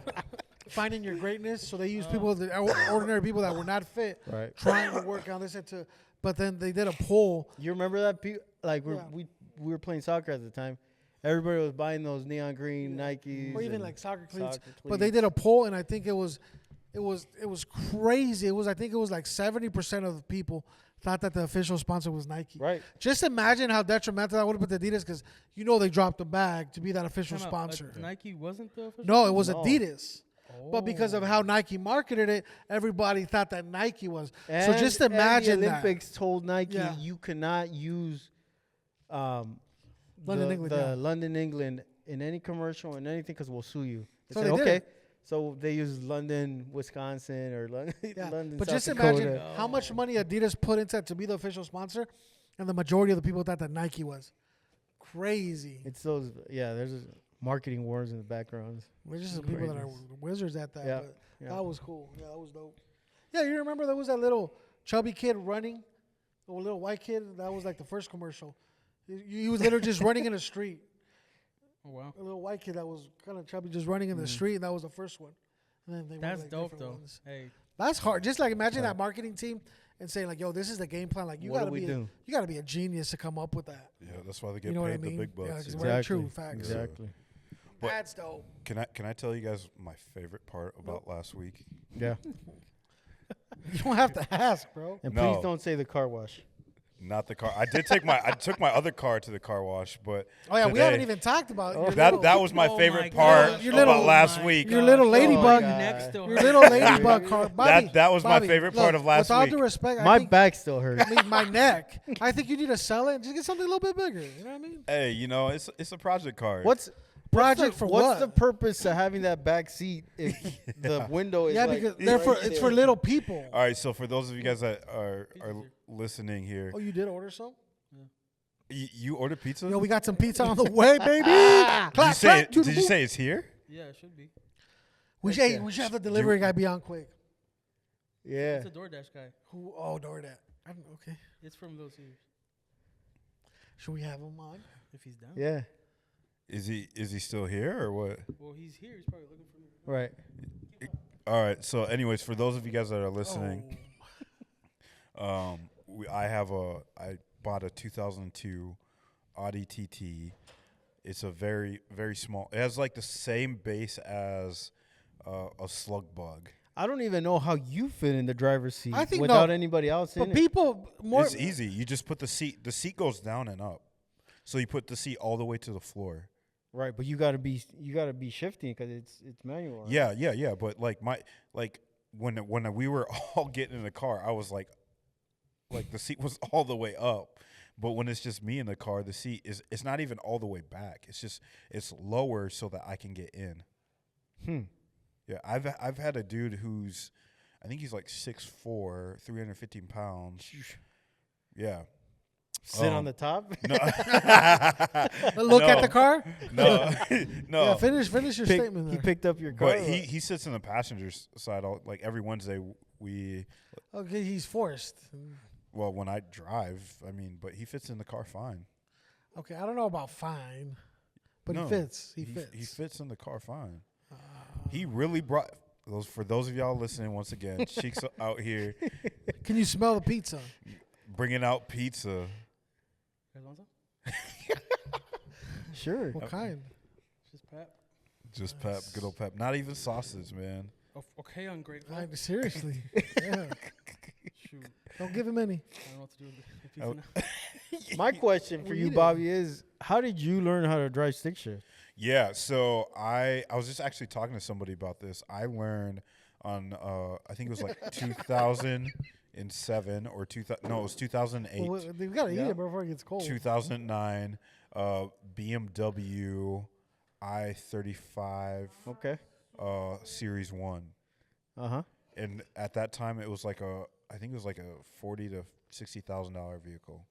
finding your greatness. So they used people, ordinary people that were not fit, Right. trying to work out. They said but then they did a poll. You remember that? Like we were playing soccer at the time. Everybody was buying those neon green Nikes, Or even and like soccer cleats. soccer But they cleats. did a poll, and I think it was crazy. I think it was like 70% of the people thought that the official sponsor was Nike. Right. Just imagine how detrimental that would have been to Adidas, because they dropped the bag to be that official Time out, sponsor. Nike wasn't the official. No, it was No. Adidas. But because of Oh. how Nike marketed it, everybody thought that Nike was. And, so just imagine and the that. Olympics told Nike Yeah. you cannot use London, the England, yeah. London, England in any commercial and anything because we'll sue you. So said, they did okay. it. So they use London, Wisconsin, or London, Yeah. London, But South just Dakota. imagine how much money Adidas put into it to be the official sponsor, and the majority of the people thought that Nike was. Crazy. It's those, there's marketing wars in the background. We're just the people that are Crazy. wizards at that. Yeah, But yeah. that was cool. Yeah, that was dope. Yeah, you remember there was that little chubby kid running, a little white kid. That was like the first commercial. He was literally just running in the street. Oh, wow. A little white kid that was kind of chubby, just running in the street, and that was the first one. And then they went, That's like, dope, different though. ones. Hey, That's hard. Just like imagine that marketing team and saying like, "Yo, this is the game plan." Like you What do gotta we be, do? you gotta be a genius to come up with that. Yeah, that's why they get You know what I paid mean? the big bucks. Yeah, 'cause Yeah. we're- Very true, facts. Exactly. But- That's dope. Can I tell you guys my favorite part about last week? Yeah. You don't have to ask, bro. And No. please don't say the car wash. Not the car. I took my other car to the car wash, but Oh yeah, we today- haven't even talked about your that little, that was my Oh favorite my part gosh. Your about little- last week. your little ladybug. God. neck still Your hurts. little ladybug car. Bobby, That was my Bobby, favorite look, part of last with all week. due respect, My I think, back still hurts. I mean, my neck. I think you need to sell it and just get something a little bit bigger. You know what I mean? Hey, it's a project car. Project for what's what? the purpose of having that back seat if the window is Yeah, like because right it's there? for little people. All right, so for those of you guys that are listening here, Oh, you did order some? you ordered pizza? Yo, we got some pizza on the way, baby. did Clap, you say clap, did you say it's here? Yeah, it should be. we should have the delivery guy be on quick. Yeah. It's a DoorDash guy. Who? Oh, DoorDash. I don't know. Okay. It's from those years. Should we have him on? If he's down. Yeah. Is he still here or what? Well, he's here. He's probably looking for me. Right. All right. So, anyways, for those of you guys that are listening, Oh. I bought a 2002 Audi TT. It's a very, very small. It has like the same base as a Slug Bug. I don't even know how you fit in the driver's seat I think without no. anybody else in But it. people more. It's easy. You just put the seat goes down and up. So you put the seat all the way to the floor. Right, but you gotta be shifting because it's manual. Right? Yeah. But when we were all getting in the car, I was like the seat was all the way up. But when it's just me in the car, the seat it's not even all the way back. It's lower so that I can get in. Yeah, I've had a dude who's, I think he's like 6'4", 315 pounds. Yeah. Sit on the top. No. Look at the car. No. No. Yeah, finish your statement. He There. picked up your car. But he sits in the passenger's side like every Wednesday. Okay, he's forced. Well, when I drive, but he fits in the car fine. Okay, I don't know about fine, but No, he fits. He fits. He fits in the car fine. He really brought for those of y'all listening once again. Cheeks out here Can you smell the pizza? bringing out pizza. You guys want some? Sure. What kind? Just Pep. Just pep, good old pep. Not even sausage, man. Oh, okay, ungrateful. Like, seriously. Yeah. Shoot. Don't give him any. I don't know what to do with the pizza now. My question for We you, eat it. Bobby, is how did you learn how to drive stick shift? Yeah, so I was just actually talking to somebody about this. I learned on I think it was like 2007 or 2000. No, it was 2008. Well, we gotta eat it before it gets cold. 2009 BMW i35 Okay. Series 1. Uh huh. And at that time it was like a I think it was like a $40,000 to $60,000 vehicle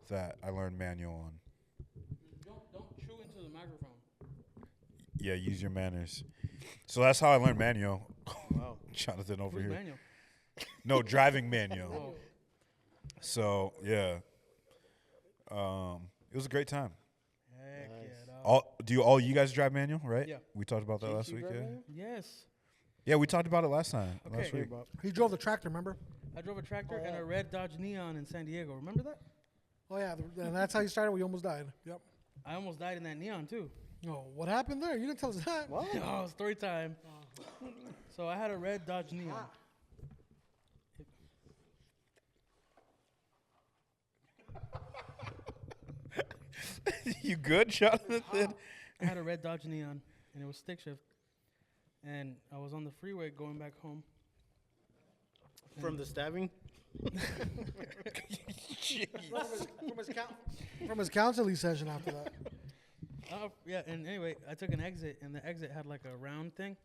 that I learned manual on. Don't chew into the microphone. Yeah, use your manners. So that's how I learned manual. Wow. Jonathan over Who's here. manual? No, driving manual. Oh. So yeah, it was a great time. Heck Nice. yeah, dog. All you guys drive manual, right? Yeah. We talked about that last week. Yeah. Yes. Yeah, we talked about it last time. Okay. Last week. He drove the tractor, remember? I drove a tractor Oh, and yeah. a red Dodge Neon in San Diego. Remember that? Oh yeah, and that's how you started. We almost died. Yep. I almost died in that Neon too. Oh, what happened there? You didn't tell us that. What? Oh, story time. So I had a red Dodge Neon. You good, Jonathan? I had a red Dodge Neon, and it was stick shift. And I was on the freeway going back home. From the stabbing? From his counseling session after that. Yeah, and anyway, I took an exit, and the exit had like a round thing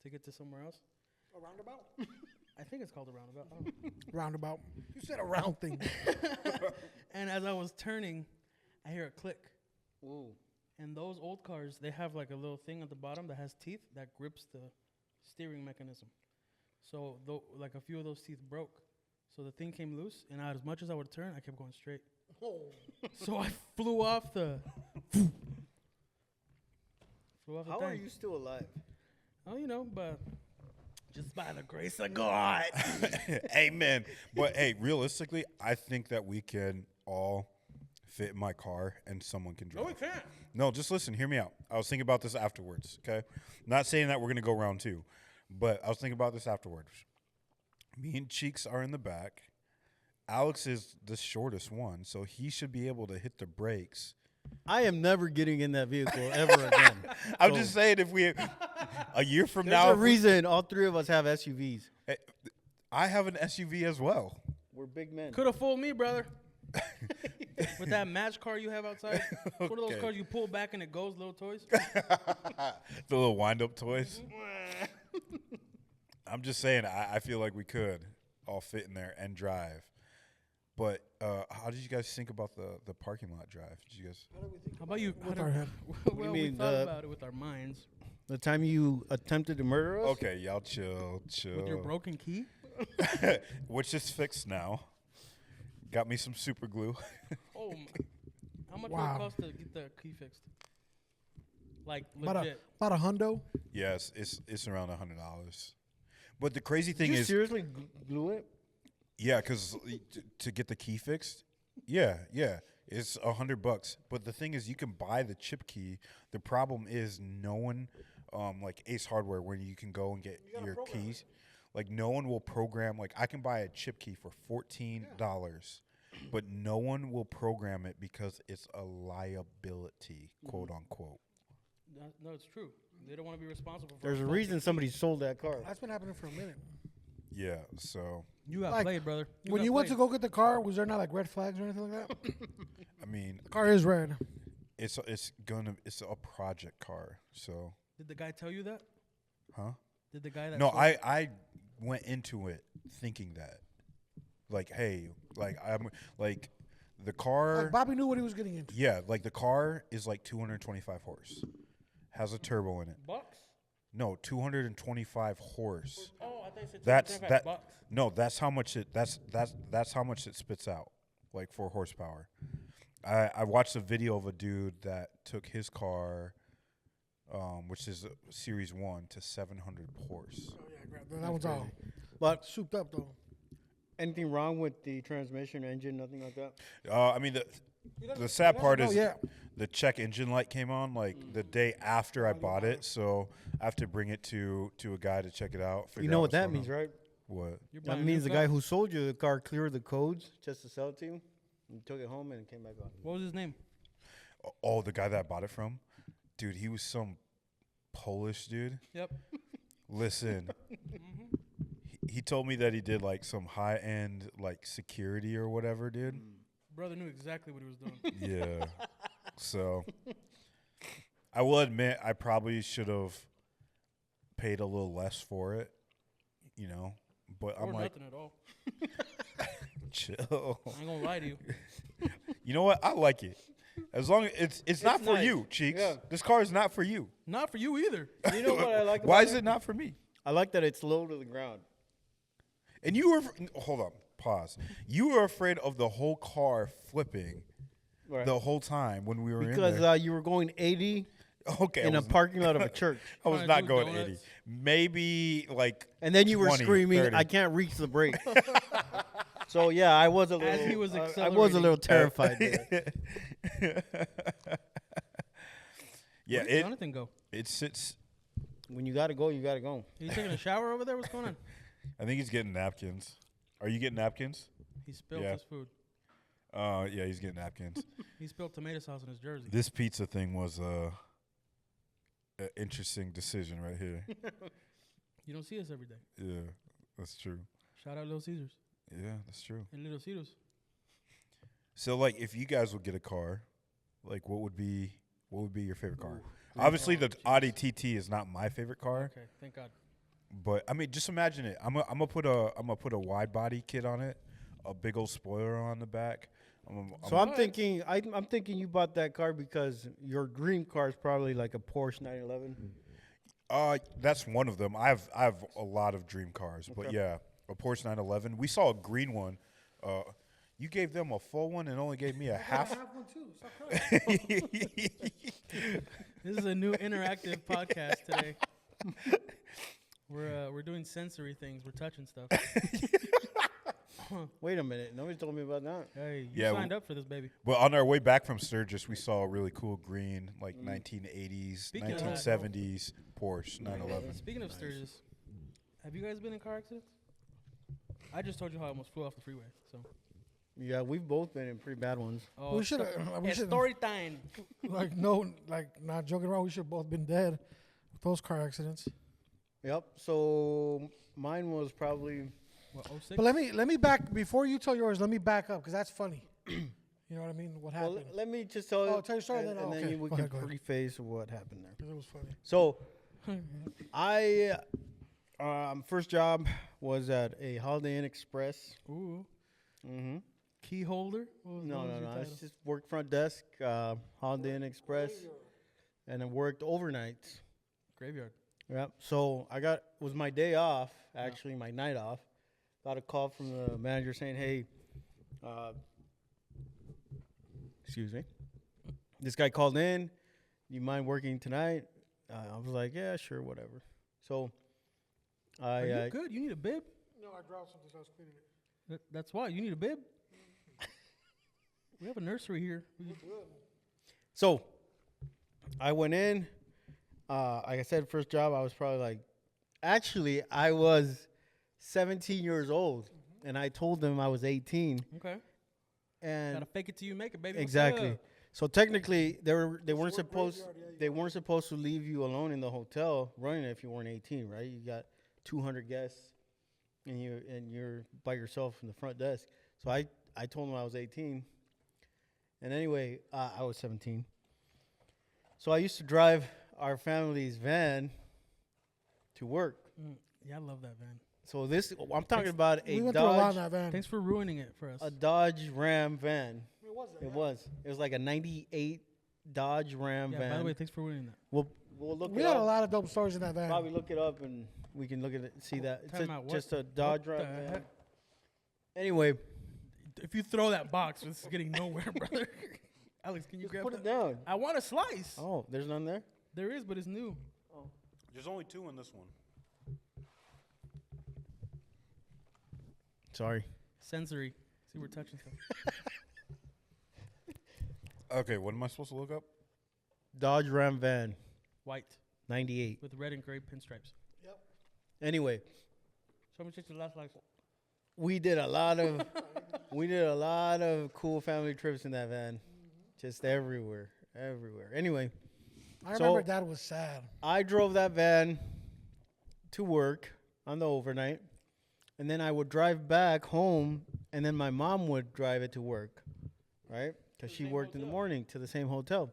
to get to somewhere else. A roundabout? I think it's called a roundabout. I don't know. Roundabout. You said a round thing. And as I was turning, I hear a click. Ooh. And those old cars, they have like a little thing at the bottom that has teeth that grips the steering mechanism. So like a few of those teeth broke. So the thing came loose, and as much as I would turn, I kept going straight. Oh. So I flew off the How are thing. you still alive? Oh, you know, but just by the grace of God. Amen. But hey, realistically, I think that we can all fit in my car and someone can drive. No, we can't. No, just listen. Hear me out. I was thinking about this afterwards. Okay, not saying that we're gonna go round two, but I was thinking about this afterwards. Me and Cheeks are in the back. Alex is the shortest one, so he should be able to hit the brakes. I am never getting in that vehicle ever again. I'm So, just saying, if we a year from There's now, a if we- reason all three of us have SUVs. I have an SUV as well. We're big men. Could have fooled me, brother. With that match car you have outside. One of those Okay. cars you pull back and it goes, little toys. The little wind-up toys. I'm just saying, I feel like we could all fit in there and drive. But how did you guys think about the parking lot drive? Did you guys? How about you? With our head. Well, mean, we thought the- about it with our minds. The time you attempted to murder us? Okay, y'all chill. With your broken key? Which is fixed now. Got me some super glue. Oh, how much Wow. would it cost to get the key fixed? Like, About legit. a hundo. Yes, it's around $100. But the crazy Did thing you is, seriously glue it? yeah, because to get the key fixed, yeah, it's $100. But the thing is, you can buy the chip key. The problem is, no one, like Ace Hardware, where you can go and get your keys. Like, no one will program. Like, I can buy a chip key for $14, but no one will program it because it's a liability, quote unquote. No, it's true. They don't want to be responsible for There's a faulty reason key. somebody sold that car. That's been happening for a minute. Yeah, so You got Like, played, brother. When got you went to played. go get the car, was there not like red flags or anything like that? I mean, The car is red. it's a project car. So, Did the guy tell you that? huh? Did the guy that No, sold- I went into it thinking that, like, hey, like I'm like the car. Like Bobby knew what he was getting into. Yeah, like the car is like 225 horse, has a turbo in it. Bucks? No, 225 horse. Oh, I thought you said That's 225 that. bucks. No, that's how much it. That's how much it spits out, like 4 horsepower. I watched a video of a dude that took his car, which is a Series 1, to 700 horse. Oh, yeah, that one's all But souped up though. anything wrong with the transmission, engine, nothing like that? I mean the sad part is yeah. the check engine light came on like the day after I bought it, so I have to bring it to a guy to check it out. You know what that means, right? What? You're That buying a means new the car? guy who sold you the car cleared the codes just to sell it to you. And took it home and it came back on. What was his name? Oh, the guy that I bought it from, dude, he was some Polish dude. Yep. Listen, he told me that he did like some high end like security or whatever, dude. Brother knew exactly what he was doing. Yeah. So I will admit I probably should have paid a little less for it, you know. but Or I'm like, nothing at all. chill. I ain't gonna lie to you. You know what? I like it. As long as it's not for nice. you, Cheeks. Yeah. This car is not for you. Not for you either. You know what I like? Why about is it not for me? I like that it's low to the ground. And you were hold on, pause. You were afraid of the whole car flipping Right. the whole time when we were in Because there. you were going 80 Okay, in a parking lot of a church. I was Trying to not do going donuts. 80. Maybe like And then you were 20, screaming, 30. I can't reach the brake. So, yeah, I was a little, As he was I was a accelerating. little terrified there. yeah, Where did the Jonathan go? it sits. When you got to go, you got to go. Are you taking a shower over there? What's going on? I think he's getting napkins. Are you getting napkins? He spilled Yeah. his food. Yeah, he's getting napkins. He spilled tomato sauce in his jersey. This pizza thing was an interesting decision right here. You don't see us every day. Yeah, that's true. Shout out Little Caesars Yeah, that's true. and Little Caesars. So, like, if you guys would get a car, like, what would be your favorite car? Obviously, the Audi TT is not my favorite car, Okay, thank God. but I mean, just imagine it. I'm gonna put a wide body kit on it, a big old spoiler on the back. So I'm thinking, I'm thinking you bought that car because your dream car is probably like a Porsche 911. That's one of them. I have a lot of dream cars, but yeah, a Porsche 911. We saw a green one. You gave them a full one and only gave me a half. I have one too. Stop crying. This is a new interactive podcast today. We're doing sensory things. We're touching stuff. Wait a minute. Nobody told me about that. Hey, you Yeah, signed up for this, baby. But on our way back from Sturgis, we saw a really cool green, like 1980s, Speaking of that, 1970s Porsche 911. Speaking of Sturgis, have you guys been in car accidents? I just told you how I almost flew off the freeway. So, Yeah, we've both been in pretty bad ones. oh, We should it's story time. like not joking around. We should have both been dead with those car accidents. Yep. So mine was probably What, 06? But let me back before you tell yours. Let me back up because that's funny. You know what I mean? What well. happened? Let me just tell you. Oh, tell your story and, then. and Oh, then okay. we Go can ahead, go ahead. preface what happened there. 'Cause it was funny. So, first job was at a Holiday Inn Express. Ooh, Mm-hmm. key holder? What was- No, what was no, your no. title? It's just worked front desk, Holiday Inn Express, and I worked overnights. Graveyard. Yep. So was my day off, actually my night off. Got a call from the manager saying, "Hey, excuse me, this guy called in. You mind working tonight?" I was like, "Yeah, sure, whatever." So Are you good? You need a bib? No, I dropped something. So I was cleaning it. That's why. You need a bib? We have a nursery here. So I went in. Like I said, first job, I was probably like, actually, I was 17 years old, and I told them I was 18. Okay. And Gotta fake it till you make it, baby. What's exactly. up? So technically, they weren't work supposed graveyard, yeah, you they got weren't supposed to leave you alone in the hotel running it if you weren't 18, right? You got 200 guests, and you're by yourself in the front desk. So I told them I was 18, and anyway, I was 17. So I used to drive our family's van to work. Yeah, I love that van. So I'm talking about a We went through a lot in Dodge, that van. Thanks for ruining it for us. a Dodge Ram van. It was that. It was like a 98 Dodge Ram Yeah, van. by the way, thanks for ruining that. We'll look We it had a up. lot of dope stories in that van. Probably look it up and we can look at it, see that. It's Time out, what- just a Dodge what Ram the van. heck? Anyway, If you throw that box, it's getting nowhere, brother. Alex, can you just grab put that? it down. I want a slice. Oh, there's none there? There is, but it's new. There's only 2 in this one. Sorry. Sensory. See, we're touching stuff. Okay, what am I supposed to look up? Dodge Ram van, White 98. with red and gray pinstripes. Anyway, Show me just the last slice. we did a lot of cool family trips in that van. Just everywhere. Anyway, I So- remember Dad was sad. I drove that van to work on the overnight, and then I would drive back home, and then my mom would drive it to work, right? Because she worked in the morning to the same hotel.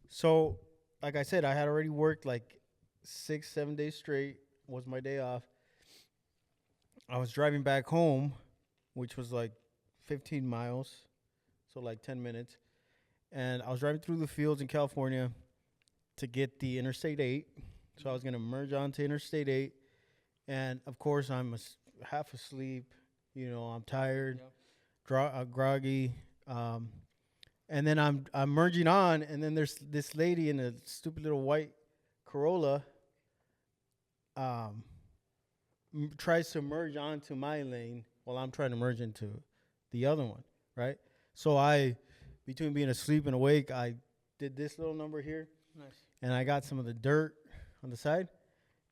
So, like I said, I had already worked like 6-7 days straight. Was my day off, I was driving back home, which was like 15 miles, so like 10 minutes. And I was driving through the fields in California to get the Interstate 8. So I was going to merge onto Interstate 8. And, of course, I'm half asleep. You know, I'm tired, groggy. And then I'm merging on, and then there's this lady in a stupid little white Corolla tries to merge onto my lane while I'm trying to merge into the other one, right? So between being asleep and awake, I did this little number here. Nice. And I got some of the dirt on the side,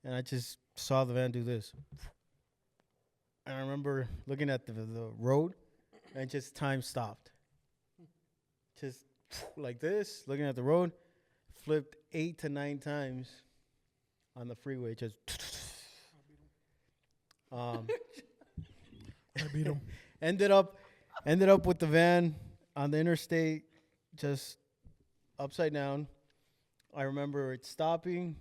and I just saw the van do this. And I remember looking at the road, and just time stopped. Just like this, looking at the road, flipped 8 to 9 times on the freeway. Just I beat him. ended up with the van on the interstate, just upside down. I remember it stopping.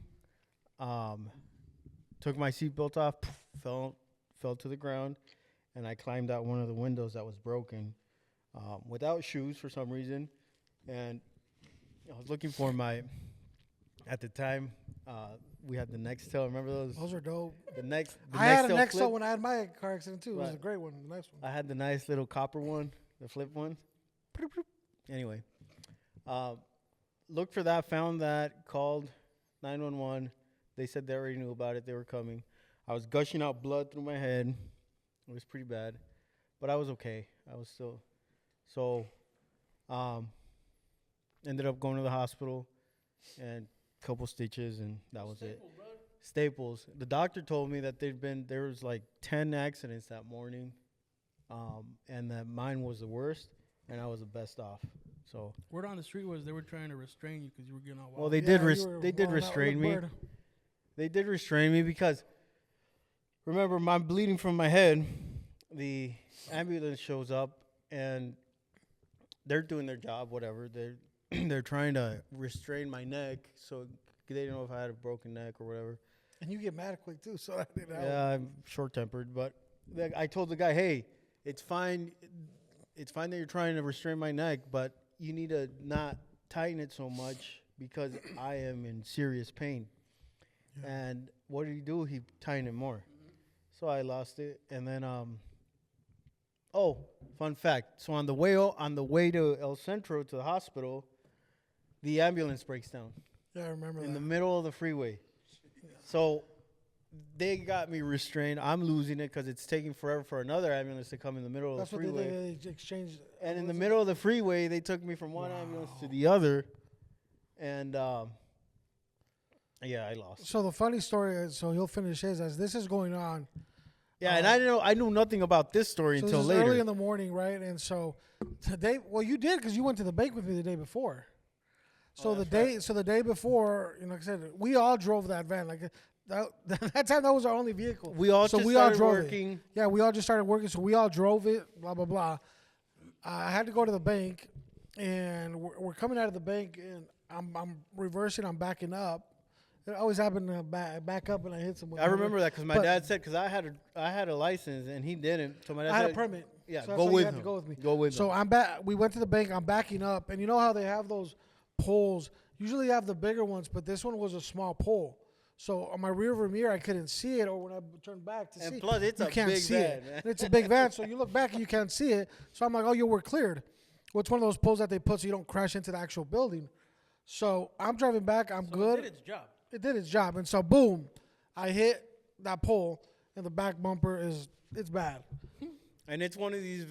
Took my seatbelt off, fell to the ground, and I climbed out one of the windows that was broken. Without shoes for some reason, and I was looking for at the time, we had the Nextel. Remember those? Those are dope. I had a Nextel when I had my car accident too. It was a great one, the nice one. I had the nice little copper one, the flip one. Anyway, looked for that, found that, called 911. They said they already knew about it. They were coming. I was gushing out blood through my head. It was pretty bad, but I was okay. I was still... So, ended up going to the hospital and a couple stitches, and that was it. Staples. The doctor told me that there was like 10 accidents that morning, and that mine was the worst, and I was the best off. So Word on the street was they were trying to restrain you because you were getting all wild. well, they did restrain me. They did restrain me because, remember, I'm bleeding from my head. The ambulance shows up, and they're doing their job, whatever. They're trying to restrain my neck, so they didn't know if I had a broken neck or whatever. And you get mad quick too, so that didn't help. Yeah, I'm short-tempered, but I told the guy, hey, it's fine. It's fine that you're trying to restrain my neck, but you need to not tighten it so much because I am in serious pain. Yeah. And what did he do? He tightened it more. So I lost it, and then oh, fun fact. So on the way to El Centro to the hospital, the ambulance breaks down. Yeah, I remember that. In the middle of the freeway. So they got me restrained. I'm losing it because it's taking forever for another ambulance to come in the middle of the freeway. That's what they did. They exchanged. And in the middle of the freeway, they took me from one ambulance to the other. And, yeah, I lost. So the funny story is, so he'll finish his as this is going on. Yeah, and I knew nothing about this story until this is later. early in the morning, right? And so today, well, you did because you went to the bank with me the day before. So the day before, you know, like I said, we all drove that van. Like that time, that was our only vehicle. We all drove working. It. Yeah, we all just started working, so we all drove it. Blah blah blah. I had to go to the bank, and we're coming out of the bank, and I'm reversing. I'm backing up. It always happened to back up, and I hit someone. I remember that because my dad said because I had a license and he didn't. So my dad I had a permit. Yeah, so go with him. Go with me. Go with him. So I'm back. We went to the bank. I'm backing up, and you know how they have those poles. Usually, you have the bigger ones, but this one was a small pole. So on my rearview mirror, I couldn't see it, or when I turned back to see, and plus it's you a can't big see van. it. And it's a big van, so you look back and you can't see it. So I'm like, oh, we're cleared. Well, it's one of those poles that they put so you don't crash into the actual building. So I'm driving back. I'm good. It did its job. It did its job, and so boom, I hit that pole, and the back bumper it's bad. And it's one of these,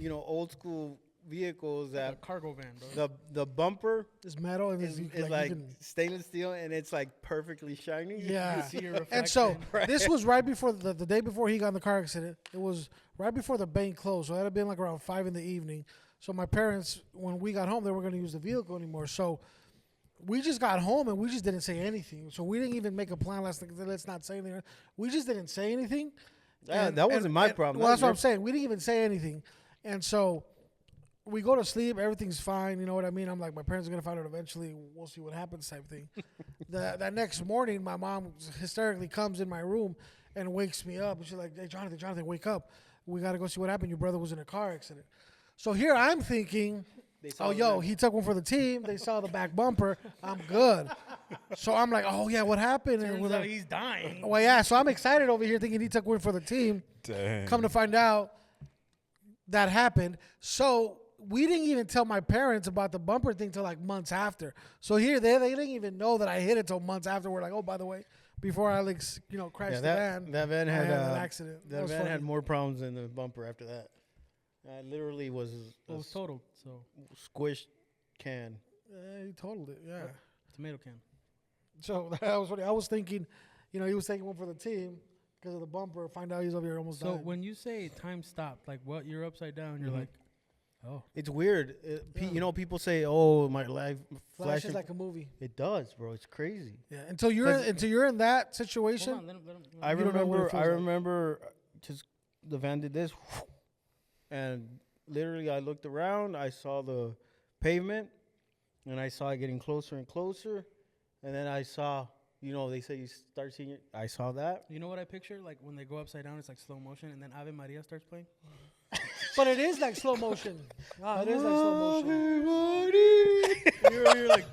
old school vehicles that a cargo van, bro. The bumper is metal and is like stainless steel, and it's like perfectly shiny. Yeah. You see your reflection. And so this was right before the day before he got in the car accident. It was right before the bank closed, so that had been like around 5 p.m. So my parents, when we got home, they weren't going to use the vehicle anymore. So we just got home and we just didn't say anything. So we didn't even make a plan last night. Let's not say anything. We just didn't say anything. That wasn't my problem. Well, that's what I'm saying. We didn't even say anything. And so we go to sleep. Everything's fine. You know what I mean? I'm like, my parents are going to find out eventually. We'll see what happens type thing. That next morning, my mom hysterically comes in my room and wakes me up. And she's like, "Hey, Jonathan, wake up. We got to go see what happened. Your brother was in a car accident." So here I'm thinking, oh, yo, he took one for the team. They saw the back bumper. I'm good. So I'm like, oh, yeah, what happened? And we're Turns out like, he's dying. well, yeah. So I'm excited over here thinking he took one for the team. Dang. Come to find out that happened. So we didn't even tell my parents about the bumper thing till like months after. So here they didn't even know that I hit it till months after. We're like, oh, by the way, before Alex, crashed the van. That van I had an accident. That was van funny. had more problems than the bumper after that. I literally was It was totaled. So squished can. He totaled it. Yeah. tomato can. So that was funny. I was thinking, he was taking one for the team because of the bumper. Find out he's over here almost So died. when you say time stopped, like what? You're upside down. You're Mhm. like, oh, It's weird. Yeah. People say, "Oh, my life Flashes flashing." like a movie. It does, bro. It's crazy. Yeah. Until you're in that hold situation. on. Let him. I You don't know what it remember. feels I like. remember just the van did this, and literally I looked around. I saw the pavement, and I saw it getting closer and closer, and then I saw. They say you start seeing it. I saw that. You know what I picture? Like when they go upside down, it's like slow motion, and then Ave Maria starts playing. But it is like slow motion. It is like slow motion. you're like,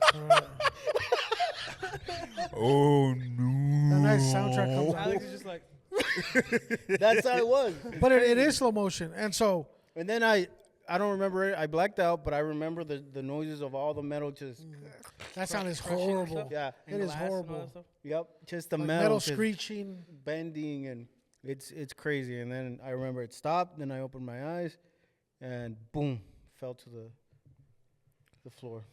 Oh no! A nice soundtrack comes on. Alex is just like, That's how it was. But it is slow motion. And so And then I don't remember it. I blacked out, but I remember the noises of all the metal just. that sound is crushing horrible. yourself? Yeah. It is glass and all horrible. that stuff. Yep. Just the Like metal, just screeching. bending, and it's crazy. And then I remember it stopped. Then I opened my eyes, and boom, fell to the floor.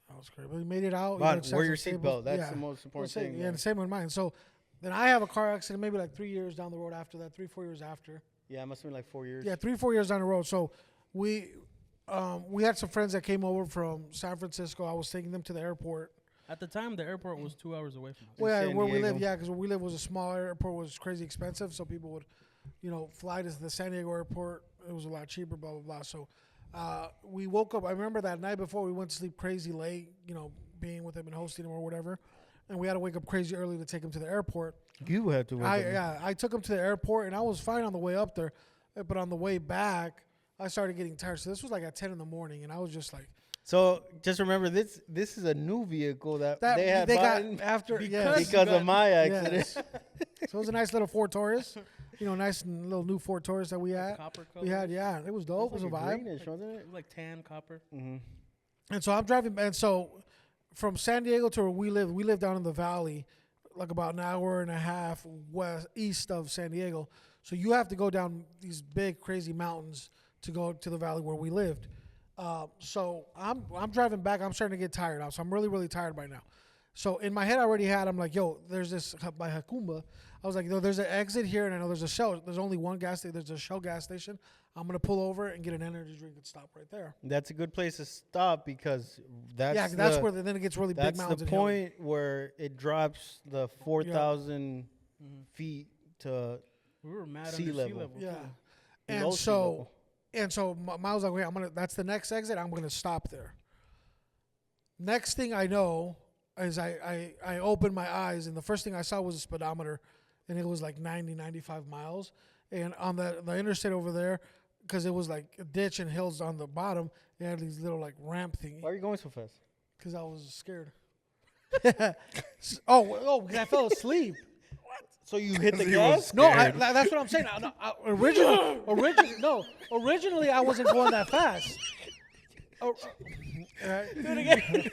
That was great. But we made it out. But checked wear your some seatbelt. tables. That's Yeah. the most important thing. Yeah, man. the same with mine. So then I have a car accident maybe like 3 years down the road after that, 3-4 years after. Yeah, it must have been like 4 years. Yeah, 3-4 years down the road. So we had some friends that came over from San Francisco. I was taking them to the airport. At the time, the airport was 2 hours away from us. In Well, yeah, San where we live, Diego. yeah, because where we live was a small airport, was crazy expensive. So people would, fly to the San Diego airport. It was a lot cheaper, blah, blah, blah. So we woke up. I remember that night before we went to sleep crazy late, being with him and hosting him or whatever. And we had to wake up crazy early to take him to the airport. You had to. I took him to the airport, and I was fine on the way up there. But on the way back, I started getting tired. So this was like at 10 in the morning, and I was just like, So just remember, this is a new vehicle that they had got bought after because yes. of my accident. Yes. So it was a nice little Ford Taurus, nice and little new Ford Taurus that we had. Copper color. We had, yeah, it was dope. It was a vibe. Greenish, wasn't it? Like tan copper. Mm-hmm. And so I'm driving, and so from San Diego to where we live down in the valley, like about an hour and a half east of San Diego. So you have to go down these big, crazy mountains to go to the valley where we lived. So I'm driving back. I'm starting to get tired now. So I'm really, really tired by now. So in my head, I already had, I'm like, yo, there's this by Hakumba. I was like, yo, there's an exit here, and I know there's a Shell. There's only one gas station. There's a Shell gas station. I'm going to pull over and get an energy drink and stop right there. That's a good place to stop because that's where then it gets really big that's mountains. the point where it drops the 4,000 Mm-hmm. feet to We were mad Sea under level. sea level. Yeah. too. And below sea so level. Miles like, wait, that's the next exit. I'm gonna stop there. Next thing I know is I opened my eyes, and the first thing I saw was a speedometer, and it was like 90, 95 miles. And on the interstate over there, because it was like a ditch and hills on the bottom, they had these little like ramp thingy. Why are you going so fast? Because I was scared. Oh, because I fell asleep. So you hit the He gas? was No, scared. that's what I'm saying. Originally, I wasn't going that fast. Do it again.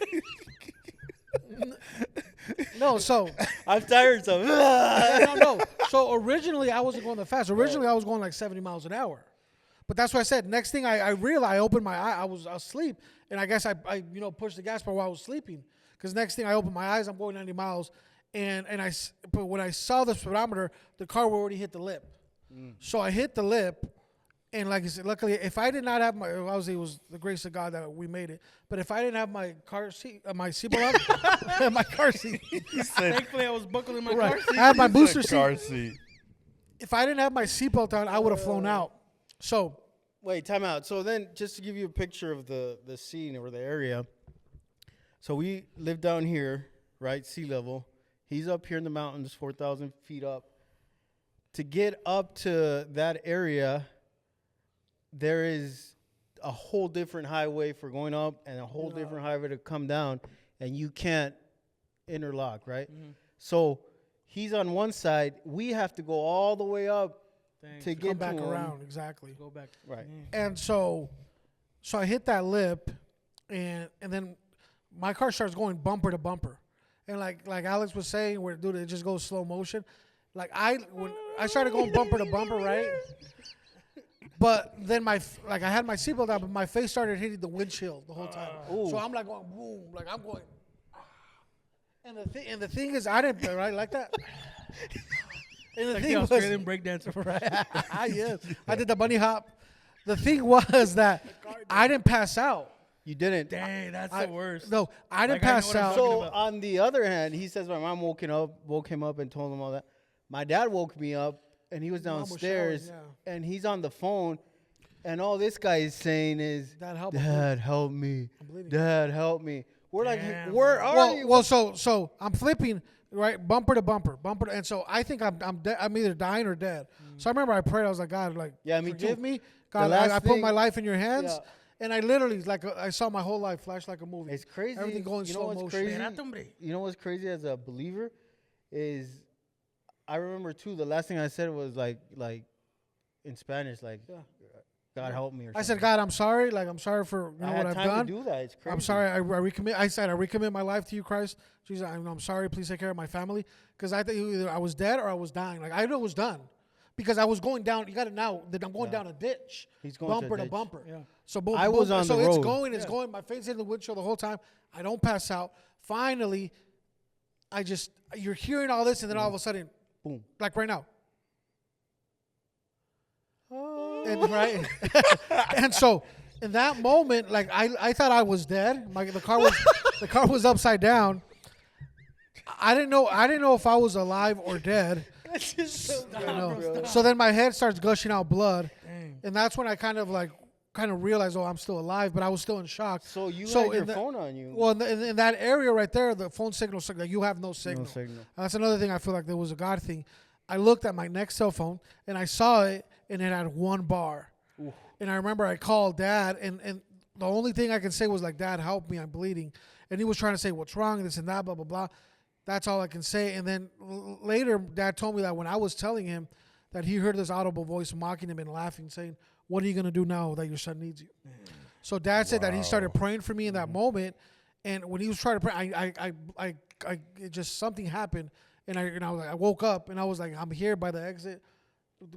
No, so I'm tired. So no. So originally, I wasn't going that fast. Originally, I was going like 70 miles an hour. But that's what I said. Next thing I realized, I opened my eye. I was asleep, and I guess I pushed the gas pedal while I was sleeping. Because next thing I opened my eyes, I'm going 90 miles. But when I saw the speedometer, the car already hit the lip. So I hit the lip, and like I said, luckily, if I did not have obviously it was the grace of God that we made it. But if I didn't have my car seat, my seatbelt on, my car seat, Thankfully, I was buckled in my right. car seat. I had my booster car seat. seat. If I didn't have my seatbelt on, I would have flown out. So wait, time out. So then, just to give you a picture of the scene or the area. So we live down here, right, sea level. He's up here in the mountains, 4,000 feet up. to get up to that area, there is a whole different highway for going up and a whole different highway to come down, and you can't interlock, right? Mm-hmm. So he's on one side. We have to go all the way up to get Come back to him. around, exactly. Go back. Right. And so I hit that lip, and then my car starts going bumper to bumper, and like Alex was saying, where dude, it just goes slow motion. Like when I started going bumper to bumper, right? But then I had my seatbelt on, but my face started hitting the windshield the whole time. So I'm like going boom, like I'm going. And the thing is, I didn't right like that. And the Like thing the was, Australian breakdancer. right? Yes, I did the bunny hop. The thing was that I didn't pass out. You didn't. Dang, that's the worst. No, I didn't Like, I know pass what I'm out. talking So about. on the other hand, he says my mom woke him up and told him all that. My dad woke me up and he was Mom was downstairs showering, and he's on the phone, and all this guy is saying is, Dad, help me. Dad, help me. bleeding." Dad, help me. We're Damn, like, where are Well, you? well, so I'm flipping right bumper to bumper, and so I think I'm either dying or dead. So I remember I prayed. I was like, God, like, Yeah, me forgive too. me, God. last I put thing- my life in your hands, Yeah. and I literally I saw my whole life flash like a movie. It's crazy. Everything going You know slow what's motion. crazy? Espérate, hombre. You know what's crazy as a believer is, I remember too, the last thing I said was like in Spanish, like, Yeah. God help me or something. I said, God, I'm sorry. Like, I'm sorry for I what had I've time done. to do that. It's crazy. I'm sorry. I recommit. I said I recommit my life to you, Christ. Jesus, I'm sorry. Please take care of my family, because I think either I was dead or I was dying. Like I knew it was done, because I was going down. You got it now. That I'm going down a ditch. He's going to a bumper to ditch. bumper. Yeah. So boom, I boom, was on so the it's road. going. It's going. My face in the windshield the whole time. I don't pass out. Finally, you're hearing all this, and then all of a sudden, Boom. like right now. And, right, and so in that moment, like I thought I was dead. The car was upside down. I didn't know if I was alive or dead. I know. So then my head starts gushing out blood, and that's when I kind of realized, oh, I'm still alive, but I was still in shock. So you So had your in the- phone on you. Well, in that area right there, the phone signal, like you have no signal. No signal. That's another thing I feel like there was a God thing. I looked at my next cell phone and I saw it, and it had one bar. Oof. And I remember I called Dad, and the only thing I could say was like, Dad, help me, I'm bleeding. And he was trying to say, what's wrong, this and that, blah, blah, blah. That's all I can say. And then later, Dad told me that when I was telling him that he heard this audible voice mocking him and laughing, saying, what are you going to do now that your son needs you? So Dad said that he started praying for me in that moment. And when he was trying to pray, it just something happened. And I woke up and I was like, I'm here by the exit.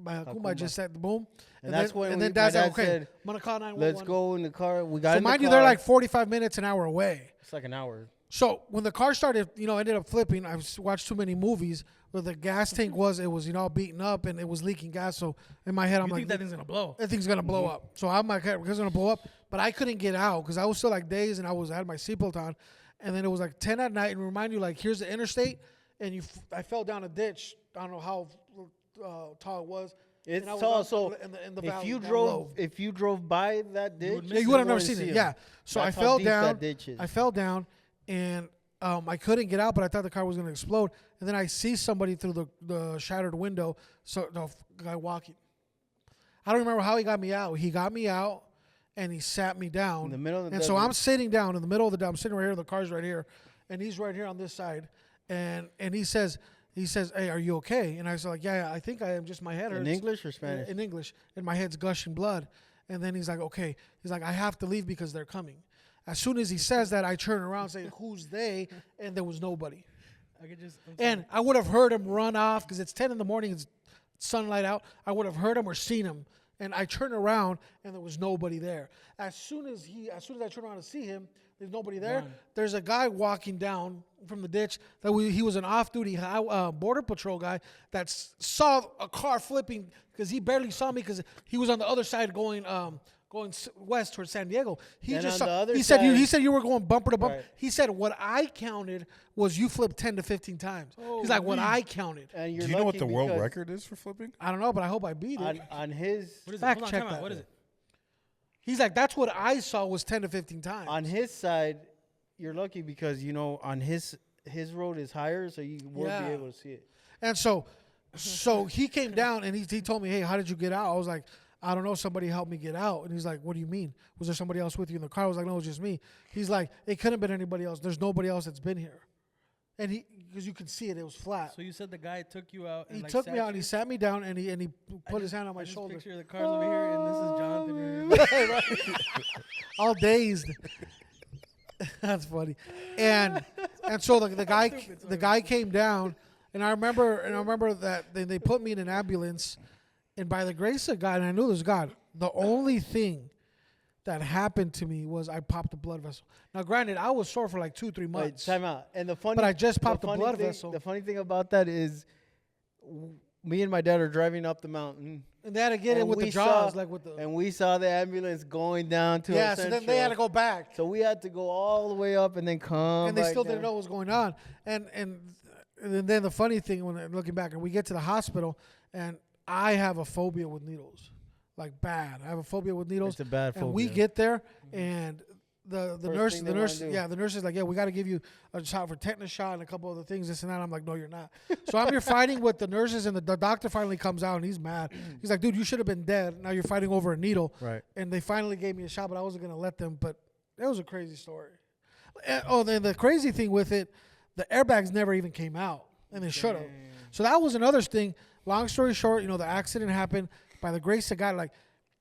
By Akuma just said boom. And that's when then my Dad said, dad okay, said, I'm going to call 911. Let's go in the car. We got So in the mind you, car. they're like 45 minutes, an hour away. It's like an hour. So when the car started, ended up flipping. I watched too many movies where the gas tank was all beaten up and it was leaking gas. So in my head, I'm You like, think that thing's gonna blow? that thing's gonna blow up. So I'm like, it's gonna blow up. But I couldn't get out because I was still like dazed and I had my seatbelt on. And then it was like 10 at night. And remind you, like, here's the interstate, and I fell down a ditch. I don't know how tall it was. It's And I was tall. on- So in the if valley, you down drove, low. if you drove by that ditch, Yeah, you would have never wouldn't seen see it. 'em. Yeah. So That's I how fell deep that down. ditch is. I fell down, and I couldn't get out, but I thought the car was going to explode. And then I see somebody through the shattered window. So the guy walking. I don't remember how he got me out. He got me out, and he sat me down. In the middle of the And so desert. I'm sitting down in the middle of the day. I'm sitting right here. The car's right here, and he's right here on this side. And he says, hey, are you okay? And I was like, yeah, I think I am. Just my head hurts. In English or Spanish? In English. And my head's gushing blood. And then he's like, okay. He's like, I have to leave because they're coming. As soon as he says that, I turn around and say, who's they? And there was nobody. I could just. And I would have heard him run off because it's 10 in the morning. It's sunlight out. I would have heard him or seen him. And I turned around and there was nobody there. As soon as I turned around to see him, there's nobody there. Run. There's a guy walking down from the ditch. He was an off-duty border patrol guy that saw a car flipping because he barely saw me because he was on the other side going west towards San Diego. He And just on saw. the other He said side- he said you were going bumper to bumper. Right. He said what I counted was you flipped 10 to 15 times. He's like what I counted. And you're Do you know what lucky the world because record is for flipping? I don't know, but I hope I beat it. on his What is Fact it? Hold on, check time out. that. What is it? He's like, that's what I saw was 10 to 15 times. on his side, you're lucky because on his road is higher, so you will Yeah. be able to see it. And so So he came down and he told me, hey, how did you get out? I was like, I don't know. Somebody helped me get out. And he's like, what do you mean? Was there somebody else with you in the car? I was like, no, it was just me. He's like, it couldn't have been anybody else. There's nobody else that's been here. And because you can see it was flat. So you said the guy took you out. And He like took me sat out and he sat me down and he put his hand on I my just shoulder. picture the cars over here, and this is Jonathan. All dazed. That's funny. And so the guy came down, and I remember that they put me in an ambulance, and by the grace of God, and I knew this was God, the only thing that happened to me was I popped a blood vessel. Now, granted, I was sore for like 2-3 months. Wait, time out. And the funny, But I just popped a funny blood thing, vessel. The funny thing about that is, me and my dad are driving up the mountain, And they had to get in and with the we jaws, saw- like with the and we saw the ambulance going down to yeah. our So then central. they had to go back, So we had to go all the way up and then come. and they back still down. didn't know what was going on. And then the funny thing when I'm looking back, and we get to the hospital, and I have a phobia with needles, like bad. I have a phobia with needles. It's a bad phobia. And we get there, and the First thing they wanna do. nurse is like, yeah, we got to give you a shot for tetanus shot and a couple other things, this and that. I'm like, no, you're not. So I'm here fighting with the nurses, and the doctor finally comes out, and he's mad. He's like, dude, you should have been dead. Now you're fighting over a needle. Right. And they finally gave me a shot, but I wasn't gonna let them. But it was a crazy story. And, then the crazy thing with it, the airbags never even came out, and they should have. So that was another thing. Long story short, the accident happened by the grace of God. Like,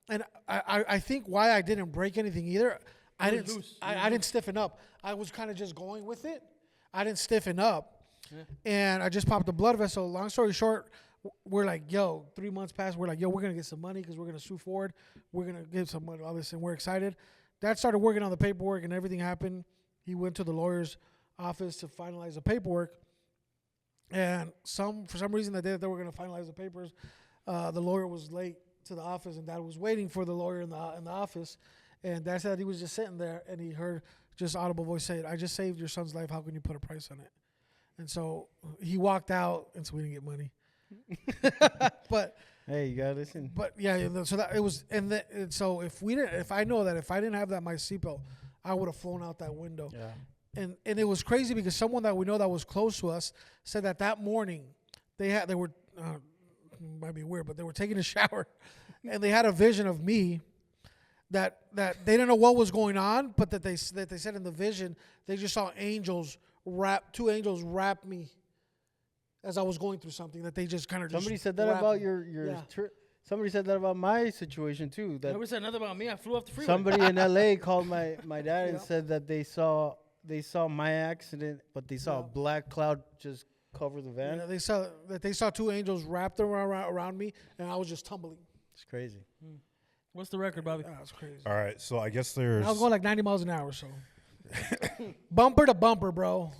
and I think why I didn't break anything either. I didn't stiffen up. I was kind of just going with it. I didn't stiffen up, and I just popped a blood vessel. Long story short, we're like, yo, 3 months passed. We're like, yo, we're gonna get some money because we're gonna sue Ford. We're gonna get some money, all this, and we're excited. Dad started working on the paperwork, and everything happened. He went to the lawyer's office to finalize the paperwork, and for some reason the day that they were gonna finalize the papers, the lawyer was late to the office, and Dad was waiting for the lawyer in the office. And Dad said he was just sitting there, and he heard just audible voice say, I just saved your son's life. How can you put a price on it? And so he walked out, and so we didn't get money. But Hey, you gotta listen. but yeah, so that it was, and so if I didn't have that my seatbelt, I would have flown out that window. Yeah. And it was crazy because someone that we know that was close to us said that morning they were might be weird, but they were taking a shower, and they had a vision of me. That they didn't know what was going on, but that they said in the vision they just saw two angels wrap me as I was going through something. That they just kind of Somebody said that about your trip. Somebody said that about my situation too. That Nobody said nothing about me. I flew off the freeway. somebody in LA called my dad and said that they saw my accident, but they saw a black cloud just cover the van. Yeah, they saw two angels wrapped around me, and I was just tumbling. It's crazy. What's the record, Bobby? That was crazy. All right, so I guess there's. I was going like 90 miles an hour, so bumper to bumper, bro.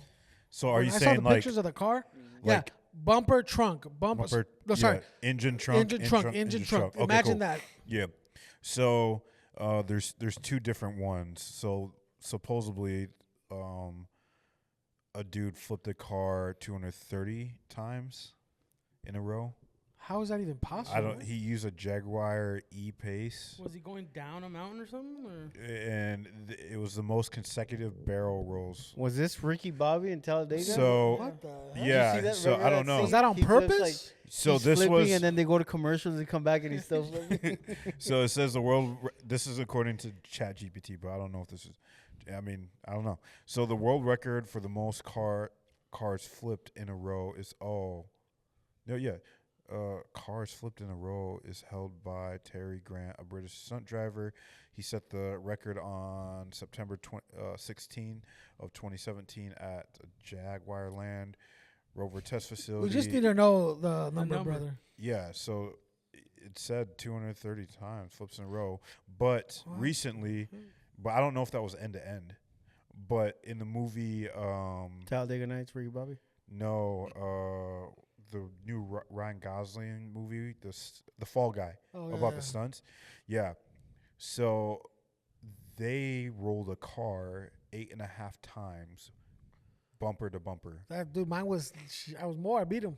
So are you I saw saying the like pictures of the car? like yeah, bumper, trunk, bumper. No, sorry, engine trunk, engine trunk. Okay, Imagine cool. that. Yeah. So there's two different ones. So supposedly a dude flipped a car 230 times in a row. How is that even possible? I don't. He used a Jaguar E-Pace, Was he going down a mountain or something? Or? and it was the most consecutive barrel rolls. Was this Ricky Bobby in Talladega? So What the heck? Did you yeah, see that? so Remember I don't know. scene? Was that on He flips, purpose? like, So he's this flipping, was. and then they go to commercials and come back and he's still flipping. So it says the world. This is according to ChatGPT, but I don't know if this is. I mean, I don't know. So the world record for the most cars flipped in a row is cars flipped in a row is held by Terry Grant, a British stunt driver. He set the record on September 16 of 2017 at Jaguar Land Rover test facility. We just need to know the number, brother. Yeah, so it said 230 times flips in a row, but recently, but I don't know if that was end to end. But in the movie, Talladega Nights, Ricky Bobby. no, the new Ryan Gosling movie, the Fall Guy, about the stunts. Yeah, so they rolled a car 8.5 times, bumper to bumper. That dude, I was more. I beat him.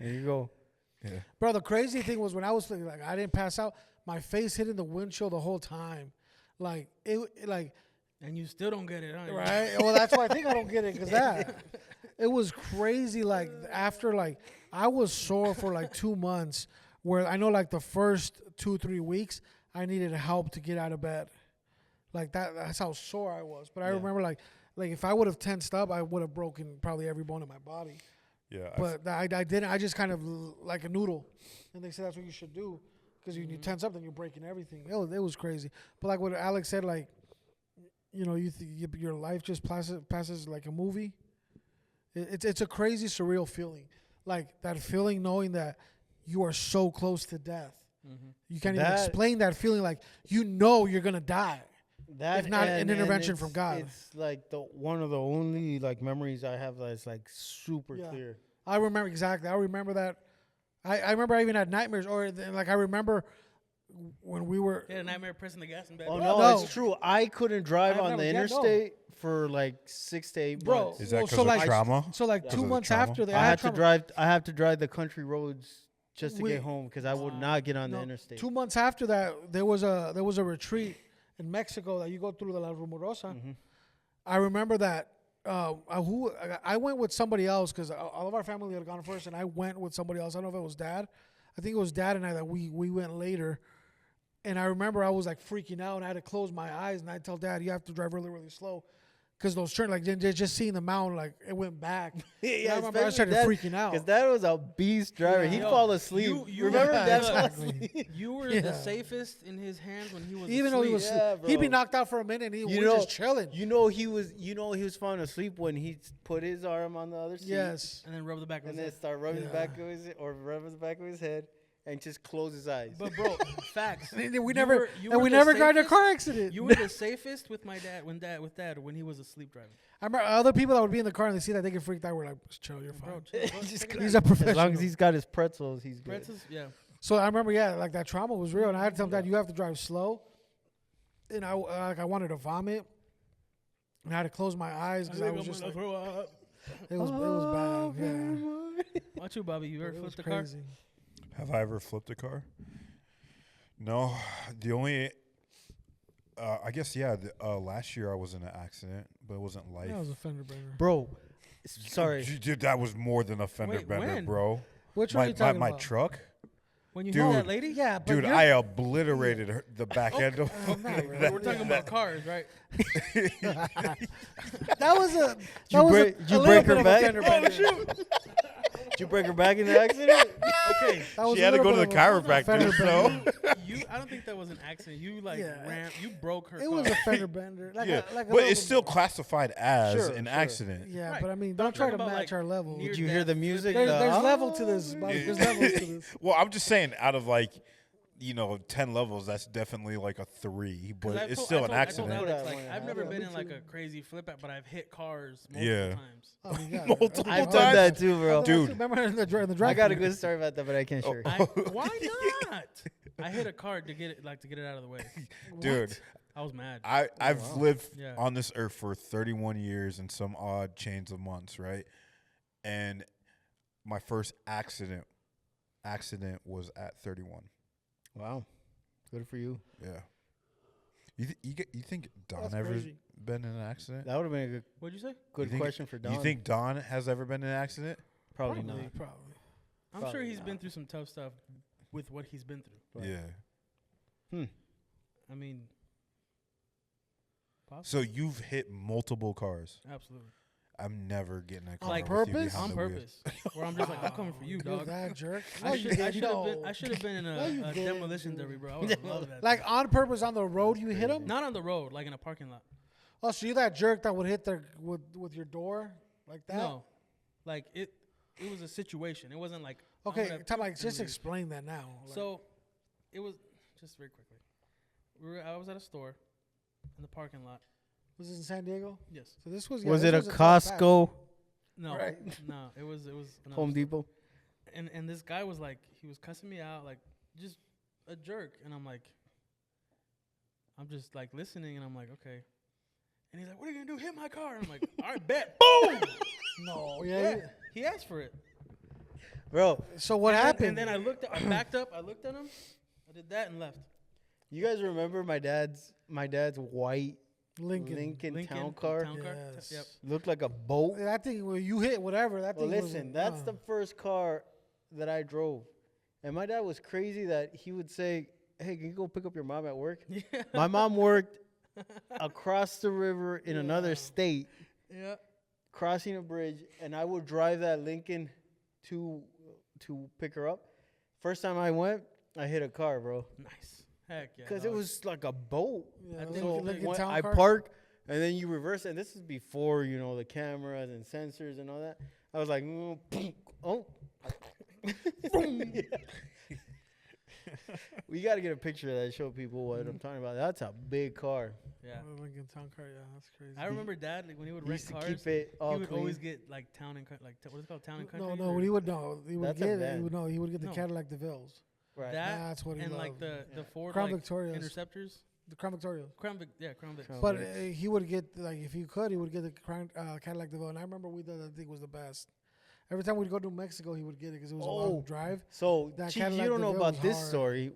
There you go. Yeah. Bro, the crazy thing was when I was like, I didn't pass out. My face hit in the windshield the whole time, like it, like And you still don't get it, huh? right. Well, that's why I think I don't get it because that. It was crazy. Like after like I was sore for like 2 months, where I know like the first 2-3 weeks I needed help to get out of bed. Like that's how sore I was. But I remember like if I would have tensed up, I would have broken probably every bone in my body. Yeah. But I didn't. I just kind of like a noodle, and they said that's what you should do because you tense up, then you're breaking everything. It was crazy. But like what Alex said, like your life just passes like a movie. It's a crazy surreal feeling, like that feeling knowing that you are so close to death. You can't even explain that feeling. Like you're gonna die. If not an intervention from God. It's like one of the only like memories I have that's like super clear. I remember exactly. I remember that. I remember I even had nightmares, or like I remember when we were. You had a nightmare pressing the gas in bed. Oh no, it's true. I couldn't drive on the interstate for like 6 to 8 months. Is that because of trauma? So like 2 months after that, I had to drive. I have to drive the country roads just to get home because I would not get on the interstate. 2 months after that, there was a retreat in Mexico that you go through the La Rumorosa. I remember that I went with somebody else because all of our family had gone first, and I went with somebody else. I don't know if it was Dad. I think it was Dad and I that we went later. And I remember I was like freaking out, and I had to close my eyes, and I tell Dad, you have to drive really, really slow. Because those turns, like, just seeing the mountain, like, it went back. I remember I started freaking out. Because Dad was a beast driver. He'd fall asleep. You remember Dad fell asleep? You were the safest in his hands when he was Even though he was he'd be knocked out for a minute, and he was just chilling. He was falling asleep when he put his arm on the other seat. Yes. And then rub the back of his head. And then start rubbing the back of the back of his head. And just close his eyes. But bro, facts. We never got in a car accident. You were the safest with my dad with dad when he was asleep driving. I remember other people that would be in the car and they see that they get freaked out. We're like, chill, you're fine. Bro, He's a professional. As long as he's got his pretzels, he's good. Pretzels, yeah. So I remember, like that trauma was real, and I had to tell Dad, you have to drive slow. And I wanted to vomit, and I had to close my eyes because I was just like, it was bad. Yeah. Watch you, Bobby. You ever flipped the car? Have I ever flipped a car? No. The only, I guess, last year I was in an accident, but it wasn't life. That was a fender bender. Bro, sorry. Dude, that was more than a fender bender, when? bro. Which one are you talking my about? truck? When you hit that lady? Yeah, but dude, I obliterated the back end of We're talking about cars, right? that was a. Did you break her back? Oh, shoot. Did you break her back in the accident? Okay. She had to go to the chiropractor, so. I don't think that was an accident. You you broke her car. It was a fender bender. But it's still classified as an accident. Yeah, Right. but I mean, don't try to match our level. Did you hear the music? There's level to this. There's levels to this. Well, I'm just saying, out of 10 levels, that's definitely like a 3, but it's still an accident. I've never been in like a crazy flip out, but I've hit cars multiple times. Oh, yeah. Multiple I've times. done that too, bro. Dude. Remember in the drive? I got a good story about that, but I can't share. Why not? I hit a car to get it out of the way. Dude. I was mad. I've lived on this earth for 31 years and some odd chains of months, right? And my first accident was at 31. Wow, good for you. Yeah. You think Don That's ever crazy. been in an accident? That would have been a What'd you say? good question for Don. You think Don has ever been in an accident? Probably not. Probably. I'm sure he's been through some tough stuff with what he's been through. Right. Yeah. I mean, So you've hit multiple cars. absolutely. I'm never getting a car On with purpose? you behind On the wheel. purpose. Where I'm just like, I'm coming for you, You're dog. that jerk. I should have been in a didn't, demolition derby, bro. I would have loved that. Like on purpose on the road, you hit him. Not on the road, like in a parking lot. Oh, so you're that jerk that would hit with your door like that? No, like it was a situation. It wasn't like Okay, just explain that now. Like, So, it was just very quickly. I was at a store in the parking lot. was this in San Diego? Yes. So this was. Was this it a was tough patch. Costco, No. Right. No. It was another Home store. Depot? And this guy was like, he was cussing me out, like just a jerk. And I'm just like listening, and I'm like, okay. And he's like, what are you gonna do? Hit my car? And I'm like, all right, bet. Boom. No, Yeah. He asked for it. Bro, So what happened? And then I backed up. I looked at him. I did that and left. you guys remember my dad's white Lincoln. town car. Yes. Yep. Looked like a boat. That thing, when you hit whatever, that Well, thing listen, was, that's the first car that I drove. And my dad was crazy that he would say, hey, can you go pick up your mom at work? Yeah. My mom worked across the river in another state, Yeah. crossing a bridge, and I would drive that Lincoln to pick her up. First time I went, I hit a car, bro. Nice. Heck yeah. Because it was like a boat. Yeah, I think So Lincoln when Town I car. park, and then you reverse it. And this is before, the cameras and sensors and all that. I was like, oh. We got to get a picture of that, show people what I'm talking about. That's a big car. Yeah. Lincoln Town car, yeah, that's crazy. I remember Dad, like when he would He rent used to cars, keep it all he would clean. always get like town and what is it called, town and country. No, or what he would know, he would That's a get, van. he would get the No. Cadillac DeVille's. Right. that That's what he and loved. like the Ford Crown like, Victorias. Interceptors. The Crown Victoria. Crown Vic, Crown Vic. But Vics. he would get, like, if he could, he would get the Cadillac DeVille. And I remember we thought that thing was the best. Every time we'd go to Mexico, he would get it because it was a long drive. So, That Chief, Cadillac you don't know DeVille about was this hard. story.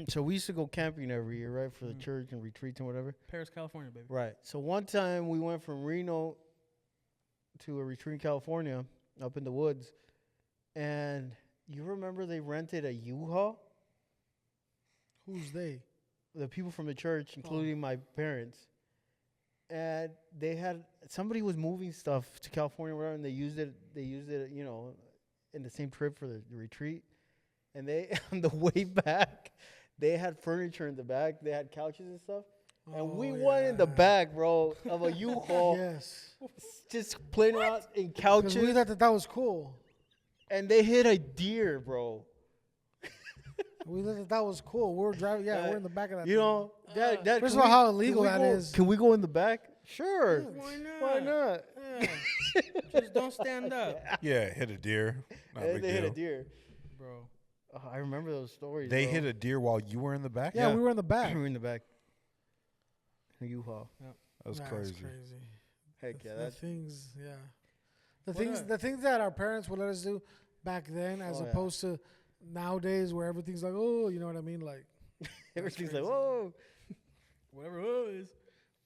So we used to go camping every year, right, for the church and retreats and whatever. Paris, California, baby. Right. So one time we went from Reno to a retreat in California, up in the woods, and you remember they rented a U-Haul? Who's they? The people from the church, including my parents. And somebody was moving stuff to California, whatever, and they used it, in the same trip for the retreat. And they, on the way back, they had furniture in the back. They had couches and stuff. And we went in the back, bro, of a U-Haul, Yes. just playing around in Because couches. we thought that was cool. And they hit a deer, bro. We thought that was cool. We were driving, we're in the back of that You thing. know, that First can of all, we- how can illegal we that go- is. Can we go in the back? Sure. Why not? Why not? Yeah. Just don't stand up, Yeah, hit a deer. Not a And big they hit a deal. deer. bro. Oh, I remember those stories. They bro. hit a deer while you were in the back? Yeah, we were in the back. We were in the back. A U-Haul. That was Nah, crazy. It's crazy. Heck yeah, The that's things, yeah. What The things that our parents would let us do back then, as Oh, yeah. opposed to nowadays, where everything's like, oh, you know what I mean? Like, everything's crazy. like, whoa. Whatever it is.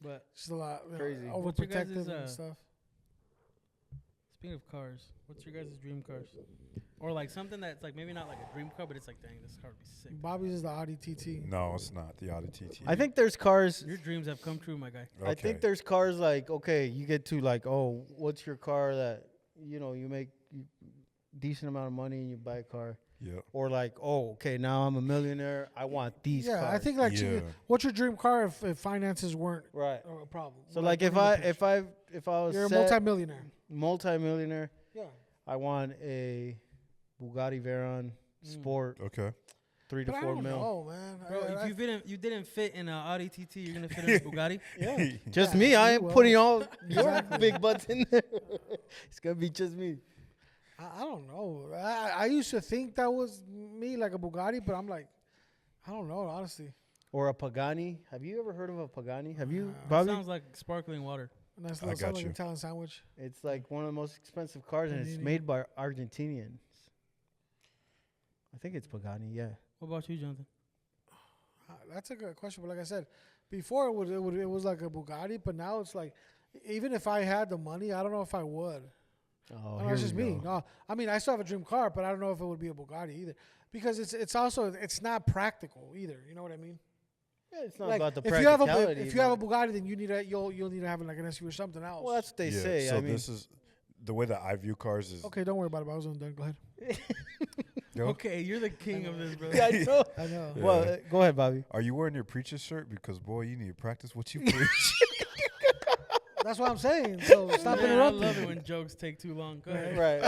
But just a lot, Crazy. What's your guys' overprotective and stuff. speaking of cars, what's your guys' dream cars? Or like something that's like maybe not like a dream car, but it's like, dang, this car would be sick. Bobby's is the Audi TT. No, it's not the Audi TT. I think there's cars. Your dreams have come true, my guy. I think there's cars like, okay, you get to like, oh, what's your car that, you make decent amount of money and you buy a car. Yeah. Or like, oh, okay, now I'm a millionaire. I want these Yeah, cars. I think like, Yeah. what's your dream car if finances weren't Right. a problem? So like if I was you're a set- multimillionaire. multimillionaire, Yeah. I want a Bugatti Veyron Sport, Okay. 3 to But I 4 don't mil. know, man. Bro, if you didn't fit in an Audi TT, you're gonna fit in a Bugatti. Yeah. Just Yeah, me. I you ain't will. putting all your Exactly. big butts in there. It's gonna be just me. I don't know. I used to think that was me, like a Bugatti, but I'm like, I don't know, honestly. Or a Pagani. Have you ever heard of a Pagani? Have you, That Bobby? sounds like sparkling water. A nice I little got sound like you. Italian sandwich. It's like one of the most expensive cars, and it's Panini. made by Argentinians. I think it's Pagani. Yeah. What about you, Jonathan? That's a good question, but like I said, before it was like a Bugatti, but now it's like, even if I had the money, I don't know if I would. Oh, No, here it's we just me. go. No, I mean I still have a dream car, but I don't know if it would be a Bugatti either, because it's also it's not practical either. You know what I mean? Yeah, it's not Like, about the if you have practicality. if you have a Bugatti, then you'll need to have like an SUV or something else. well, that's what they Yeah, say. So I mean, this is the way that I view cars is Okay, don't worry about it. I was done. Go ahead. Yo, Okay, you're the king of this, bro. yeah, I know. I know. Yeah. Well, go ahead, Bobby. Are you wearing your preacher shirt? Because boy, you need to practice what you preach. That's what I'm saying. So stop Man, I interrupting. love it when jokes take too long. Go ahead. Right.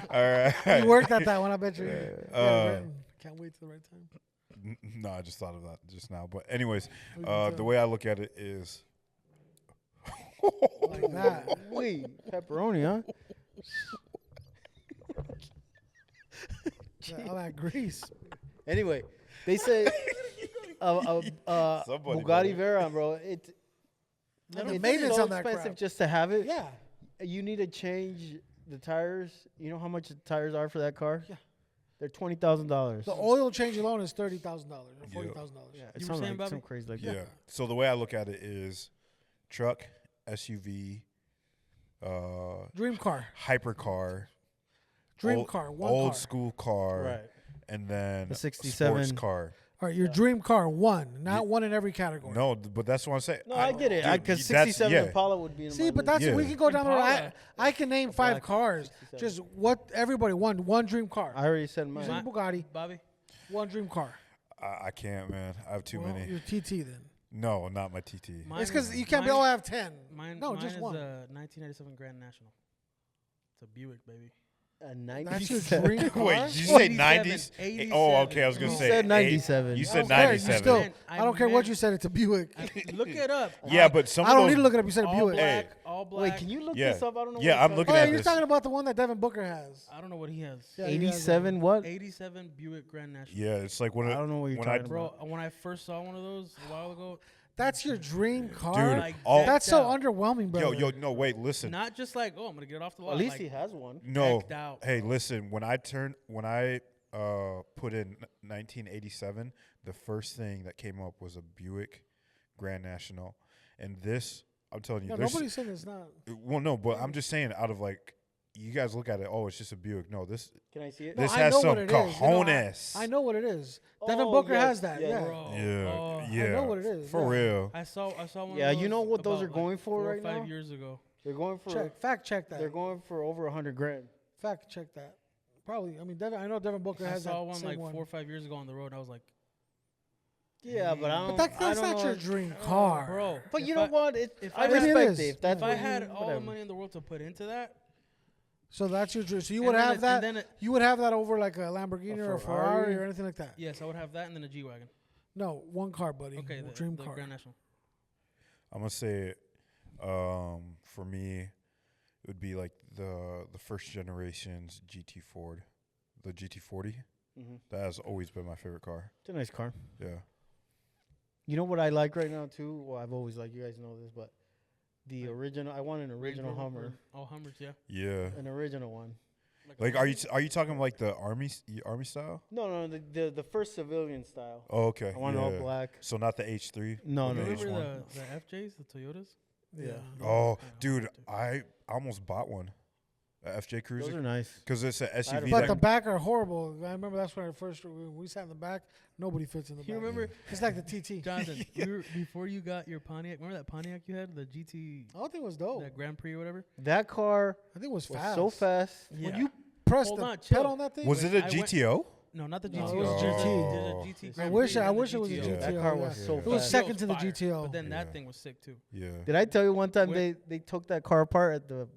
All right. You worked at that one, I bet you. Uh, Can't wait till the right time. No, I just thought of that just now. But anyways, We can the way I look at it is, like that. Wait, pepperoni, huh? All that grease. Anyway, they say Somebody Bugatti better. Veyron, bro. It's maintenance so on that expensive crap. just to have it. Yeah. You need to change the tires. You know how much the tires are for that car? Yeah. They're $20,000. The oil change alone is $30,000 or $40,000. Yeah, You it were sounds saying, like Bobby? some crazy like Yeah. that. So the way I look at it is truck, SUV, Dream car. hypercar, Dream old, car. One old car. school car, Right. and then The a 67. sports car. All right, your dream car, one. Not one in every category. No, but that's what I'm saying. No, I get it. dude, Because that's- 67 yeah. Impala would be in See, my but list. that's we Yeah. can go down the road. Impala. I can name 5 black cars. 67. Just what everybody one dream car. I already said You mine. said Bugatti, Bobby. one dream car. I can't, man. I have too Well, many. your TT then. No, not my TT. Mine It's because is- you can't be mine- all have 10. Mine, No, mine just is one. a 1997 Grand National. It's a Buick, baby. A That's your 97. dream car. Wait, did you say 87, 90s? Oh, okay. I was gonna You say said eight- 97. You I said don't care, you 97. still- Man, I don't care what meant- you said. It's a Buick. Look it up. Yeah, but some I of don't those, need to look it up. You said a all Buick. black, Hey. all black. Wait, can you look Yeah. this up? I don't know. Yeah, what I'm it's looking Oh, at yeah, you're this. talking about the one that Devin Booker has. I don't know what he has. Yeah, he has 87 what? 87 Buick Grand National. Yeah, it's like when I don't know what you're when I talking Bro, about. when I first saw one of those a while ago, That's your dream car. Dude, like all- That's so decked out. underwhelming, bro. no, wait, listen. Not just like, oh, I'm gonna get it off the lot. At least like, he has one. No, decked out, hey, bro. listen. When I put in 1987, the first thing that came up was a Buick Grand National, and this, I'm telling you, No, there's- nobody's saying it's not. well, no, but I'm just saying, out of like, you guys look at it, oh, it's just a Buick. No, this Can I see it? No, this I has know some what it is. You know, cojones. I know what it is. Devin Oh, Booker yes, has that. yes. Yeah. Bro, Yeah, oh, yeah. I know what it is, For yeah. real. I saw one. Yeah, of you know those what those about, are going like, for 4 right or 5 now? years ago. They're going for Fact check that. they're going for over 100 grand. Fact check that. Probably. I mean, I know Devin Booker I has saw that one same like one. 4 or 5 years ago on the road. And I was like, Yeah, but I don't. But I that's don't not know. your dream car, bro. But if you know I- what? if I I- Maybe it respect is. it. If that's If I what had you, all the whatever. money in the world to put into that, So that's your dream. So you And would then have it- that. and then it- You would have that over like a Lamborghini A or a Ferrari? Ferrari or anything like that. yes, I would have that and then a G wagon. No, one car, buddy. Okay, dream the car. Grand National. I'm gonna say, for me, it would be like the first generation's GT Ford, the GT40. Mhm. That has always been my favorite car. It's a nice car. Yeah. You know what I like right now too? Well, I've always liked. You guys know this, but the original. I want an Range original Rover Hummer, for all Hummers, yeah. Yeah. an original one. Like, are you talking like the army style? No, the first civilian style. Oh, okay. I want it yeah. all black. So not the H3. No, or no, the no. H1. Remember the FJs, the Toyotas? Yeah. Oh, Yeah, dude, I almost bought one, a FJ Those Cruiser, are nice. because it's an SUV. But that- the back are horrible. I remember that's when I first when we sat in the back. Nobody fits in the back. You remember, It's like the TT. Jonathan, before you got your Pontiac, remember that Pontiac you had, the GT, I don't think it was dope. that Grand Prix or whatever? That car I think it was was fast. so fast. When you press Hold the on, chill. pedal on that thing. was it Wait, a I went- GTO? No, not the No, GTO. it was Oh. GT. There's a GT I Grand wish Prix I and wish the it was a Yeah. GTO. That car yeah. was so It was fast. second to the fire, GTO. But then Yeah. that thing was sick too. Yeah. Did I tell you one time Wait. they took that car apart at the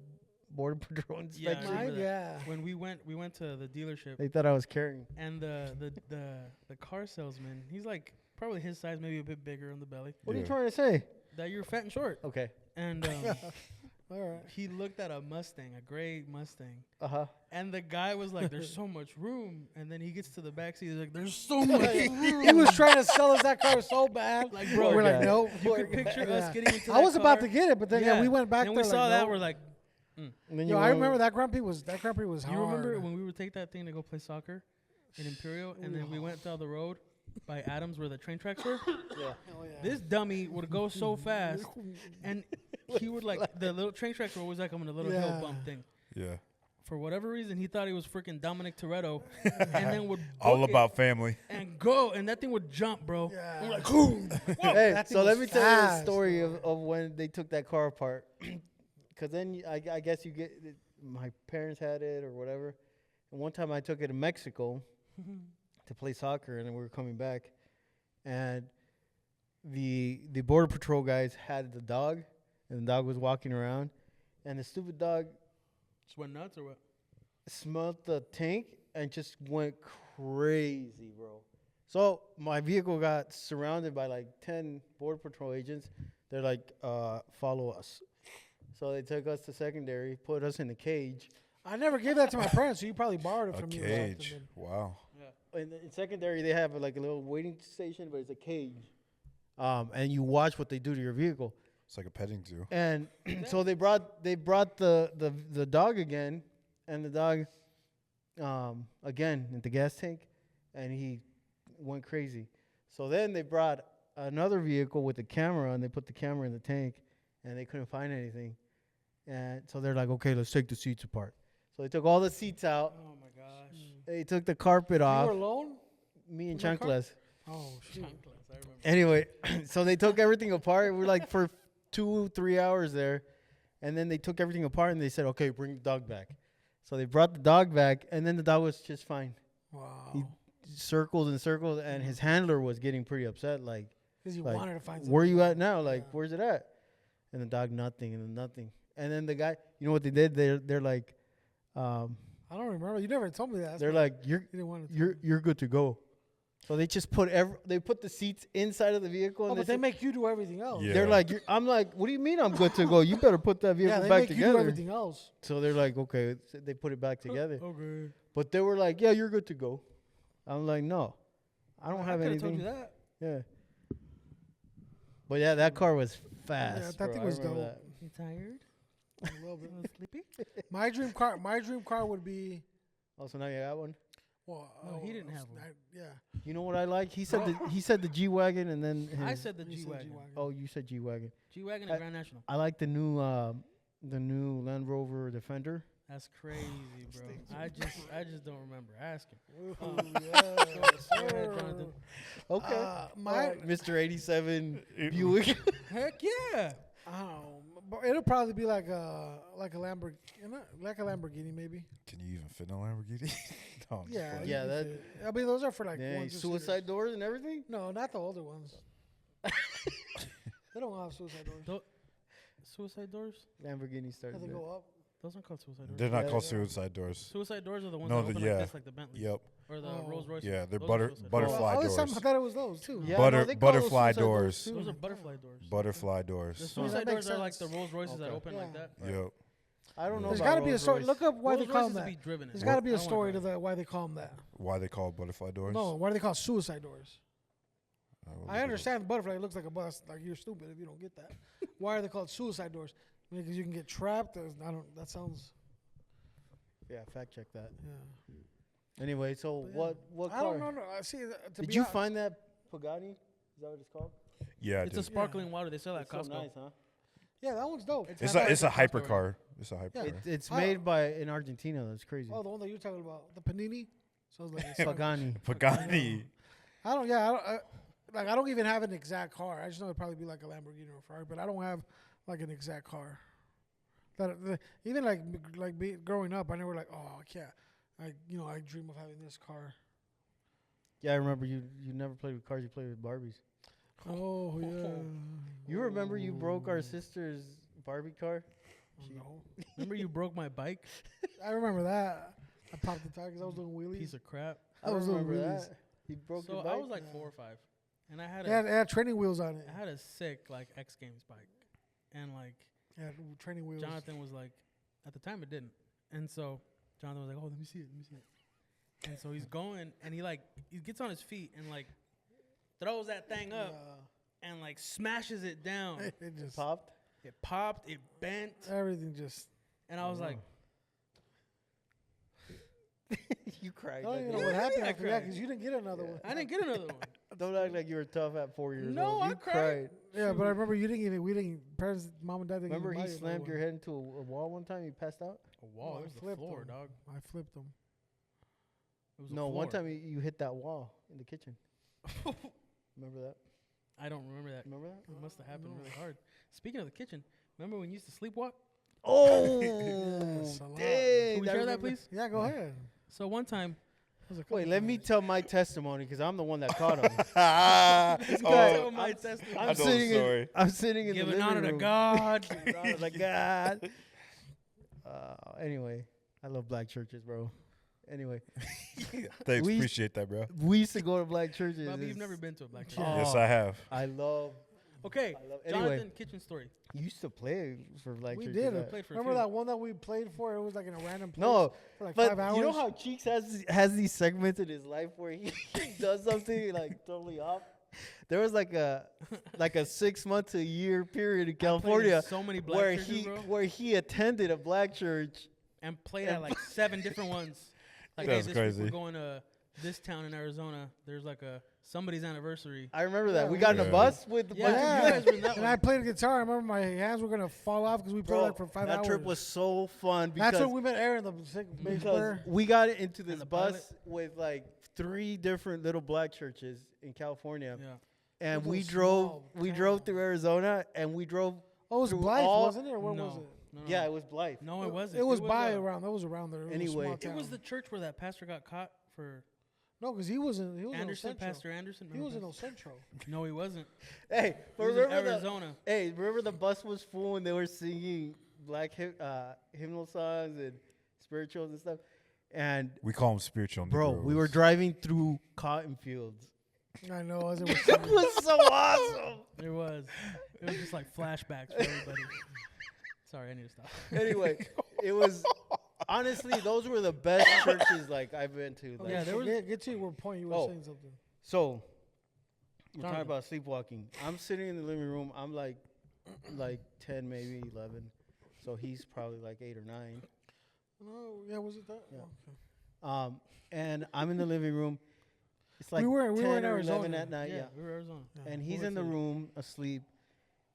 border patrol Yeah, I inspection? remember Mine, that. yeah. When we went to the dealership, They thought I was carrying. and the car salesman, he's like probably his size, maybe a bit bigger on the belly. What are you Yeah. trying to say? That you're fat and short. Okay. And All right. he looked at a Mustang, a gray Mustang, Uh-huh. and the guy was like, "There's so much room." And then he gets to the back seat, he's like, "There's so much room." He was trying to sell us that car so bad. Like, bro, we're guy. like, no. you could picture us getting into. I was that about car. to get it, but then yeah, we went back Then there. we saw like, that, no. we're like, And then Yo, you I went- remember that Grand Prix was hard. you remember when we would take that thing to go play soccer in Imperial, and then we went down the road by Adams where the train tracks were. Yeah. This dummy would go so fast, and he would like the little train tracks were always like on a little hill Yeah. bump thing. Yeah. For whatever reason, he thought he was freaking Dominic Toretto, and then would All book it about family. and go, and that thing would jump, bro. Yeah. We're like, "Whoa." Hey, That thing so let was me tell you a fast, story of when they took that car apart. Because then I guess you get my parents had it or whatever. And one time I took it to Mexico to play soccer, and then we were coming back, and the border patrol guys had the dog, and the dog was walking around, and the stupid dog Just went nuts or what? smelled the tank and just went crazy, bro. So my vehicle got surrounded by like 10 border patrol agents. They're like, follow us. So they took us to secondary, put us in a cage. I never gave that to my parents, so you probably borrowed it A from me. or something, cage. then. Wow. In secondary, they have like a little waiting station, but it's a cage. And you watch what they do to your vehicle. It's like a petting zoo. And so they brought the dog again, and the dog again at the gas tank, and he went crazy. So then they brought another vehicle with a camera, and they put the camera in the tank, and they couldn't find anything. And so they're like, okay, let's take the seats apart. So they took all the seats out. Oh my gosh. They took the carpet You off. were alone? Me and in the car? Chanclas. Oh, shoot. I remember. Anyway, so they took everything apart. We're like for 2-3 hours there. And then they took everything apart and they said, okay, bring the dog back. So they brought the dog back, and then the dog was just fine. Wow. He circled and circled, and his handler was getting pretty upset. Like, Because you like, wanted to find where something. you at now? Like, Yeah. where's it at? And the dog, nothing, and then nothing. And then the guy, you know what they did? They're like, I don't remember. You never told me that. That's they're why like, you didn't want to tell me. you're good to go. So they just put they put the seats inside of the vehicle. Oh, And but they make you do everything else. Yeah. they're like, I'm like, what do you mean I'm good to go? You better put that vehicle Yeah, they back make you do together. everything else. So they're like, okay, so they put it back together. Okay. But they were like, yeah, you're good to go. I'm like, no, I don't have could've anything. told you that. Yeah. But yeah, that car was fast. that bro. thing I was remember dope. that. You tired? A little bit. Sleepy? My dream car would be. Oh, so now you got one. Well, No, he didn't have one. Yeah. You know what I like? He said the G wagon, and then I his- said the You said G-Wagon. G-Wagon. oh, you said G wagon. G-Wagon I- and Grand National. I like the new Land Rover Defender. That's crazy, bro. I just don't remember asking. Oh, Go yeah. ahead, Jonathan. Okay. My, Mr. 87 Buick. Heck yeah. oh, but it'll probably be like a Lamborghini, like a Lamborghini maybe. Can you even fit in a Lamborghini? No, I'm just Yeah, playing. you Yeah, can that- fit it. I mean, those are for like Dang, ones and suicide suitors. doors and everything? No, not the older ones. They don't have suicide doors. Suicide doors? Lamborghini started They there. go up. Those aren't called suicide doors. They're not Yeah, called yeah. suicide doors. Suicide doors are the ones No, that open yeah. like this, like the Bentley. Yep. Or the Oh. Rolls Royce. Yeah, they're Those are suicide doors. butterfly All this time doors. I thought it was those too. Yeah, Butter- no, they call those butterfly suicide doors. too. Those are butterfly doors. Butterfly The doors. suicide that doors makes are like the sense. Rolls Royces that Okay. open like Yeah. that. Yep. I don't know There's about got to be a Rolls story. Royce. Look up why Rolls they call Royces them to that. be driven in. There's got to be I a don't wanna story to drive. that why they call them that. Why they call butterfly doors? No, why do they call it suicide doors? I will look I it up. understand the butterfly looks like a bus. Like you're stupid if you don't get that. Why are they called suicide doors? Because you can get trapped. I don't. That sounds. Yeah, fact check that. Yeah. Anyway, so But yeah. what I car? don't know. No, I see. To Did be you hon- find that Pagani? Is that what it's called? Yeah, I It's a did. sparkling water. They sell that It's at so Costco. nice, huh? Yeah, that one's dope. It's half a it's a price at Costco, hypercar. It's a hypercar. Yeah. It's Oh. made by in Argentina. That's crazy. Oh, the one that you're talking about, the panini. Sounds like a Pagani. Pagani. I don't. Yeah, I don't even have an exact car. I just know it'd probably be like a Lamborghini or a Ferrari, but I don't have like an exact car. Even growing up, I never like, oh, I can't. I dream of having this car. Yeah, I remember you never played with cars. You played with Barbies. Oh yeah. You remember you broke our sister's Barbie car? No. Remember you broke my bike? I remember that. I popped the tire because I was doing wheelies. Piece of crap. I was doing remember wheelies. that. You broke So your bike. I was like Yeah. 4 or 5, and I had It had training wheels on it. I had a sick like X Games bike, and like Yeah, training wheels. Jonathan was like, at the time it didn't, and so Jonathan was like, oh, let me see it. And so he's going, and he gets on his feet and like throws that thing up and like smashes it down. It just popped. It popped, it bent, everything just. and I was like, You cried. I don't like even that. know what happened I after that cried. because you didn't get another one. I didn't get another one. Don't act like you were tough at 4 years No, old. I You cried. Yeah, but I remember parents, mom and dad didn't Remember even he buy you slammed another your one. head into a wall one time? You passed out? A wall, I it was the flipped floor, them. dog. I flipped them. It was the No, one floor. time you hit that wall in the kitchen. Remember that? I don't remember that. Remember that? It must have happened really hard. Speaking of the kitchen, remember when you used to sleepwalk? Oh, Yes, a lot. dang. Can we I share that, remember- please? Yeah, go ahead. So one time, That was a couple Wait, let me times. tell my testimony because I'm the one that caught him. tell my testimony. I'm know the sitting story. I'm sitting in the Giving living honor to room. God. Giving honor to God. Anyway, I love black churches, bro. Anyway, Thanks, We- appreciate that, bro. we used to go to black churches. Bobby, you've It's- never been to a black church. Oh. Yes, I have. I love. Okay, I love. Jonathan, Anyway, kitchen story. you used to play for black We churches. did. right? Played for a Remember few. that one that we played for? It was like in a random place No, for like but 5 hours. you know how Cheeks has these segments in his life where he does something like totally off. There was like a 6 month to a year period in I played in California so many black where churches, bro, he attended a black church. and played at like 7 different ones. Like, That's hey, this week crazy. we're going to this town in Arizona. There's like somebody's anniversary. I remember that. Yeah, we got in a yeah. bus with a Yeah, bunch of you guys were in that And one. I played guitar. I remember my hands were gonna fall off because we played Bro, like for 5 that hours. trip was so fun because That's when we met Aaron, the sick bass because player. we got into this the bus pilot. with like 3 different little black churches in California, Yeah. and It was we a drove small we town. drove through Arizona, and we drove. Oh, it was through Blythe, all- wasn't it? Or where no. was it? No, Yeah, it was Blythe. No, it wasn't. It was by uh, around. That was around there. It was Anyway. a small It town. It was the church where that pastor got caught for no, because he was in. He was Anderson, in El Centro. Pastor Anderson. He was in Remember El Centro. that? No, he wasn't. Hey, He was in Arizona. remember the bus was full and they were singing black hymnal songs and spirituals and stuff, and We call them spiritual. bro, we were Negroes. driving through cotton fields. I know. As it was It was so awesome. It was. It was just like flashbacks for everybody. Sorry, I need to stop. Anyway, it was honestly those were the best churches like I've been to. Like, Yeah, there was- Get to your point. You were Oh. saying something. So we're Talk talking about- about sleepwalking. I'm sitting in the living room. I'm like 10, maybe 11. So he's probably like 8 or 9. No, yeah, was it that? Yeah. Oh, okay. And I'm in the living room. It's like We were 10 in or 11 Arizona. at night. Yeah. we were Arizona. Yeah. And We he's were in the too. room asleep.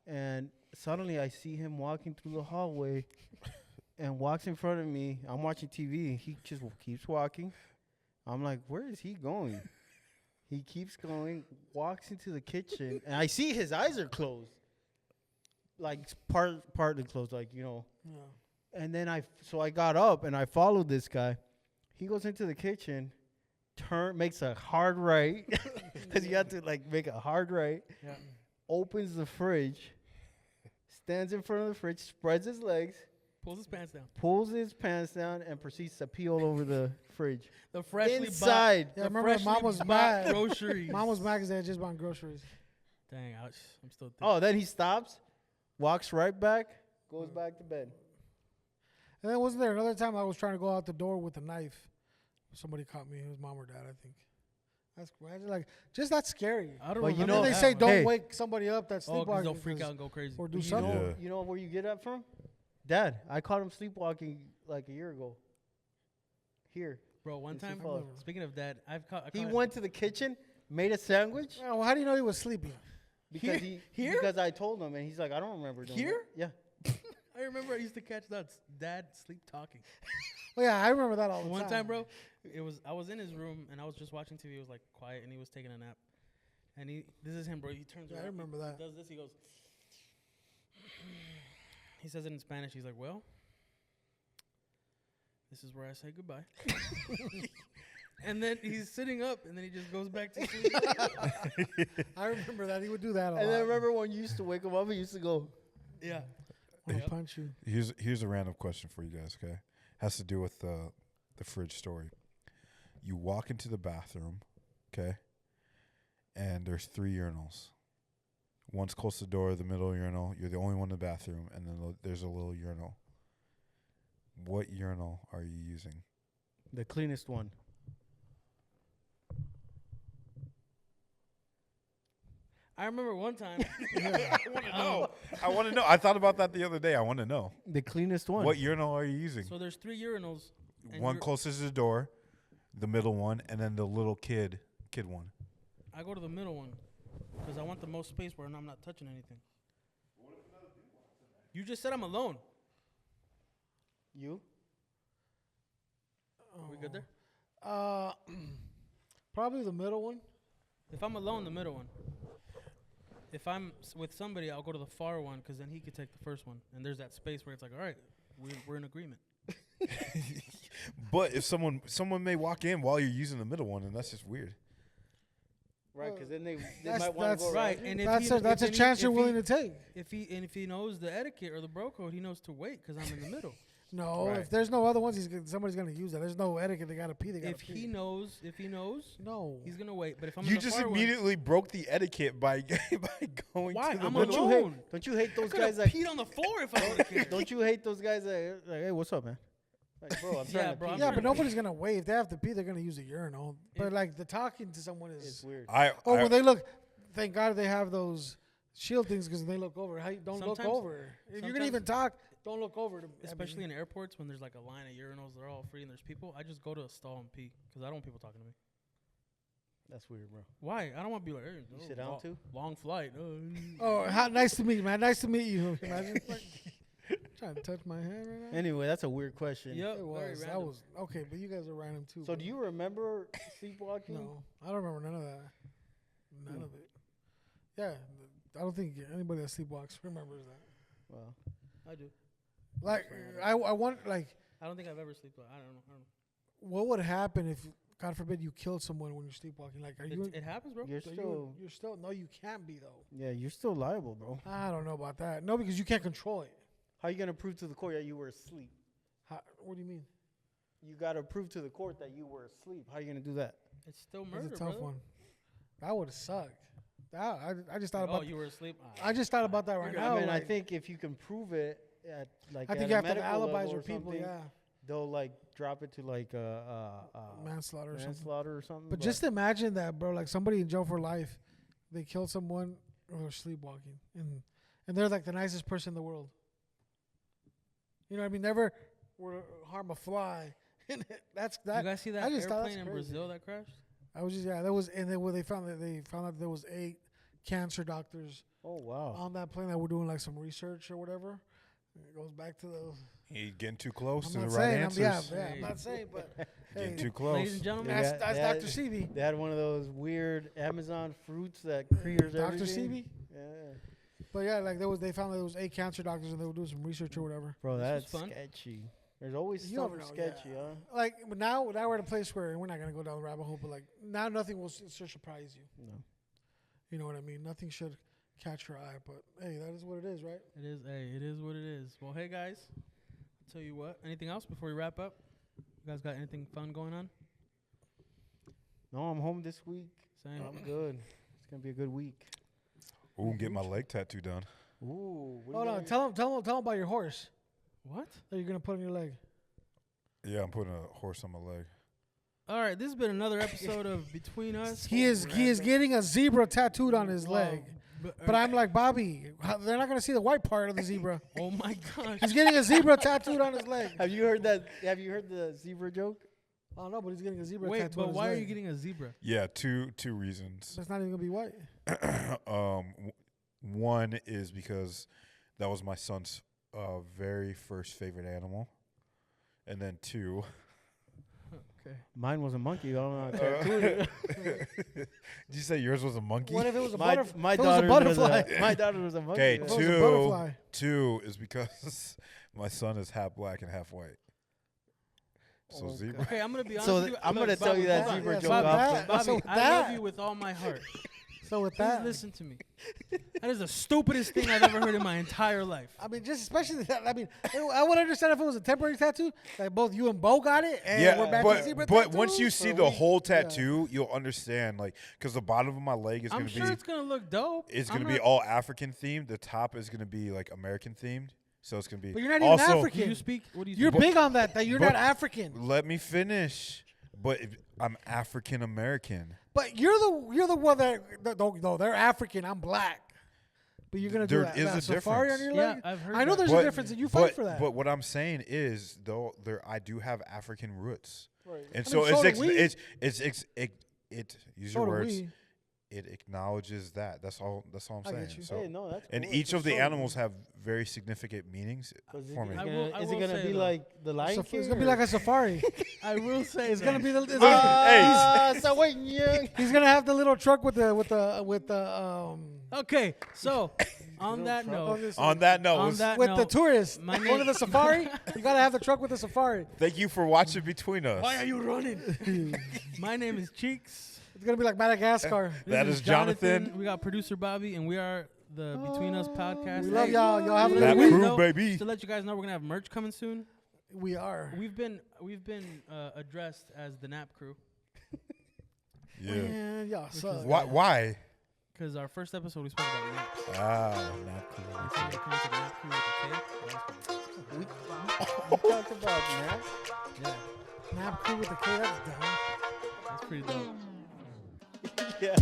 And suddenly I see him walking through the hallway and walks in front of me. I'm watching TV. He just keeps walking. I'm like, where is he going? He keeps going, walks into the kitchen, and I see his eyes are closed. Like partly closed, like, you know. Yeah. And then I got up and I followed this guy. He goes into the kitchen, makes a hard right, because you have to like make a hard right. Yeah. Opens the fridge, stands in front of the fridge, spreads his legs, Pulls his pants down. pulls his pants down, and proceeds to pee all over the fridge. The freshly Inside. Yeah, I bought, remember freshly Mom was bought mad. groceries. Mom was mad because they had just bought groceries. Dang, I'm still. Oh, then he stops, walks right back, goes back to bed. And then wasn't there another time I was trying to go out the door with a knife? Somebody caught me. It was Mom or Dad, I think. That's like just that's scary. I don't But remember. you And know- then they that say one. don't Hey. wake somebody up that's Oh, 'cause sleepwalking. they'll freak 'cause- out and go crazy. Or do You something. know, Yeah. you know where you get that from? Dad, I caught him sleepwalking like a year ago. Here. Bro, one It's time, your fault. speaking of dad, I He caught went to the kitchen, made a sandwich Yeah, well, how do you know he was sleeping? because Here? because I told him, and he's like, I don't remember doing Here? that. Yeah. I remember I used to catch dad sleep talking. Well, yeah, I remember that all the One time. time, bro, I was in his room and I was just watching TV. It was like quiet and he was taking a nap. And this is him, bro. He turns Yeah, I around. remember that. He does this. He goes. He says it in Spanish. He's like, "Well, this is where I say goodbye." And then he's sitting up, and then he just goes back to sleep. I remember that. He would do that a And lot. then remember when you used to wake him up, he used to go, Yeah. When he Yep. punch you. Here's a random question for you guys. Okay, has to do with the fridge story. You walk into the bathroom, okay, and there's 3 urinals. One's close to the door, the middle urinal. You're the only one in the bathroom, and then there's a little urinal. What urinal are you using? the cleanest one. I remember one time. Yeah. I want to know. I want to know. I thought about that the other day. I want to know. The cleanest one. What urinal are you using? So there's 3 urinals. and One you're- closest to the door, the middle one, and then the little kid one. I go to the middle one because I want the most space where I'm not touching anything. You just said I'm alone. You? Are we good there? Probably the middle one. If I'm alone, the middle one. If I'm with somebody, I'll go to the far one because then he could take the first one. And there's that space where it's like, all right, we're in agreement. But if someone may walk in while you're using the middle one, and that's just weird. Right, because then they That's- might want to go Right, around. and if That's he, that's a if he- chance you're if willing he, to take. If he knows the etiquette or the bro code, he knows to wait because I'm in the middle. No, Right. if there's no other ones, somebody's gonna use that. There's no etiquette. They gotta pee. They gotta If pee. he knows, No. he's gonna wait. But if I'm You in the just far immediately broke the etiquette by going Why? to the I'm middle. alone. Don't you hate I those could guys have that peed on the floor if I would have cared. Don't you hate those guys that like, hey, what's up, man? Like, bro, I'm trying to bro, pee. I'm Yeah, trying but to nobody's gonna wait. If they have to pee, they're gonna use a urinal. But If- like the talking to someone It's is. weird. Oh, when they look, thank God they have those shield things because when they look over, don't look Sometimes- over. If you're gonna sometimes- even talk, Don't look over. Especially in airports when there's like a line of urinals, they're all free and there's people. I just go to a stall and pee because I don't want people talking to me. That's weird, bro. Why? I don't want to be like, hey, You sit down too? Long flight. Oh, nice to meet you, man. Nice to meet you. Imagine trying to touch my hand right now. Anyway, that's a weird question. Yep, It very was. That random. was okay, but you guys are random too. So bro. do you remember sleepwalking? No, I don't remember none of that. None of it. Yeah, I don't think anybody that sleepwalks remembers that. Well, I do. Like, I want like, I don't think I've ever sleepwalked. I don't know. what would happen if, God forbid, you killed someone when you're sleepwalking? Like, are you? It happens, bro. you're still. You're still. No, you can't be though. Yeah, you're still liable, bro. I don't know about that. No, because you can't control it. How you gonna prove to the court that you were asleep? What do you mean? You gotta prove to the court that you were asleep. How you gonna do that? It's still murder, That's a tough brother. one. That would have sucked. I just thought Oh, about. you were asleep? I just thought about that right You're now. I mean, I like, think if you can prove it at like I think at you a have to have medical alibis level or people. something, Yeah, they'll like drop it to like manslaughter or something. manslaughter or something. But just imagine that, bro. Like somebody in jail for life, they killed someone or they're sleepwalking, and they're like the nicest person in the world. You know what I mean? Never would harm a fly. And that's that. You guys see that I just thought airplane that's in crazy. Brazil that crashed? I was just that was, and then when they found out there was 8 cancer doctors oh wow. on that plane that were doing like some research or whatever. It goes back to the. He getting too close to I'm the not right saying. answers. I'm not saying, but hey, Getting too close. Ladies and gentlemen, Yeah. that's They Dr. Seavey. They had one of those weird Amazon fruits that clears Dr. everything. Seavey. Yeah. But yeah, like they found that there was 8 cancer doctors and they were doing some research or whatever. Bro, This was that's fun. sketchy. There's always You never something know, sketchy, yeah. huh? Like, but now we're at a place where we're not gonna go down the rabbit hole, but like now nothing will surprise you. No. You know what I mean? Nothing should catch your eye. But hey, that is what it is, right? it is. Hey, it is what it is. Well, hey guys, I'll tell you what. Anything else before we wrap up? You guys got anything fun going on? No, I'm home this week. Same. I'm good. It's gonna be a good week. Ooh, get my leg tattoo done. Ooh. Hold on, tell them about your horse What? that you're gonna put on your leg. Yeah, I'm putting a horse on my leg. All right, this has been another episode of Between Us. He is getting a zebra tattooed on his leg. But I'm like, Bobby, they're not gonna see the white part of the zebra. Oh my gosh. He's getting a zebra tattooed on his leg. Have you heard that? Have you heard the zebra joke? I don't know, but he's getting a zebra Wait, tattooed on but his why leg. are you getting a zebra? Yeah, two reasons. That's not even gonna be white. One is because that was my son's very first favorite animal, and then 2. Okay. Mine was a monkey. I don't know. How to tattoo it. Did you say yours was a monkey? What if it was a my butterfly? my If it was a daughter butterfly. my daughter was a monkey. Okay, If it was a 2. butterfly. 2 is because my son is half black and half white. So Oh, zebra. Okay, I'm gonna be honest So with you. I'm Look, gonna tell you that Bobby, zebra yeah, joke so off. that- Bobby, so I love that- you with all my heart. So with Please that, listen to me. That is the stupidest thing I've ever heard in my entire life. I mean, just especially that. I mean, I would understand if it was a temporary tattoo, like both you and Bo got it, and we're Yeah, back to zebra but once tattoo you for see a the week. whole Yeah. tattoo, you'll understand. Like, because the bottom of my leg is I'm gonna sure be it's gonna look dope. it's I'm gonna be not- all African themed. The top is gonna be like American themed. So it's gonna be. But you're not even also, Do African. you speak? What do you? You're speak? big on that. That you're but- not African. Let me finish. But I'm African American. But you're the one that no, they're African. I'm black. But you're gonna do There that. is that a safari on difference. your Yeah, leg. I've heard I know that. there's a difference, and you fight for that. But what I'm saying is, though, I do have African roots, Right. and I so mean, so do we. it use So your do words. we. It acknowledges that. That's all. That's all I'm I saying. get you. So, Hey, no, that's and cool. each For of the sure. animals have very significant meanings Is it for me. I gonna, will- I is will it gonna say be though. like the Lion King? It's gonna be like a safari. I will say It's gonna be the. It's Hey. he's gonna have the little truck with the Okay, so on that note, On that note, on that with the note, tourists. my Going to name- the safari, you gotta have the truck with the safari. thank you for watching Between Us. why are you running? My name is Cheeks. It's gonna be like Madagascar. That This is Jonathan. We got producer Bobby, and we are the Between Us podcast. We love Hey, y'all. Y'all have a That good week. crew, baby. To let you guys know, we're gonna have merch coming soon. We are. We've been addressed as the Nap Crew Yeah. Man, y'all suck. Why? because our first episode we spoke about naps. Ah, not cool. We said we connected Nap Crew with We talked about that. the K. Yeah, Nap crew with the K. That's dumb. that's pretty dope. Yeah.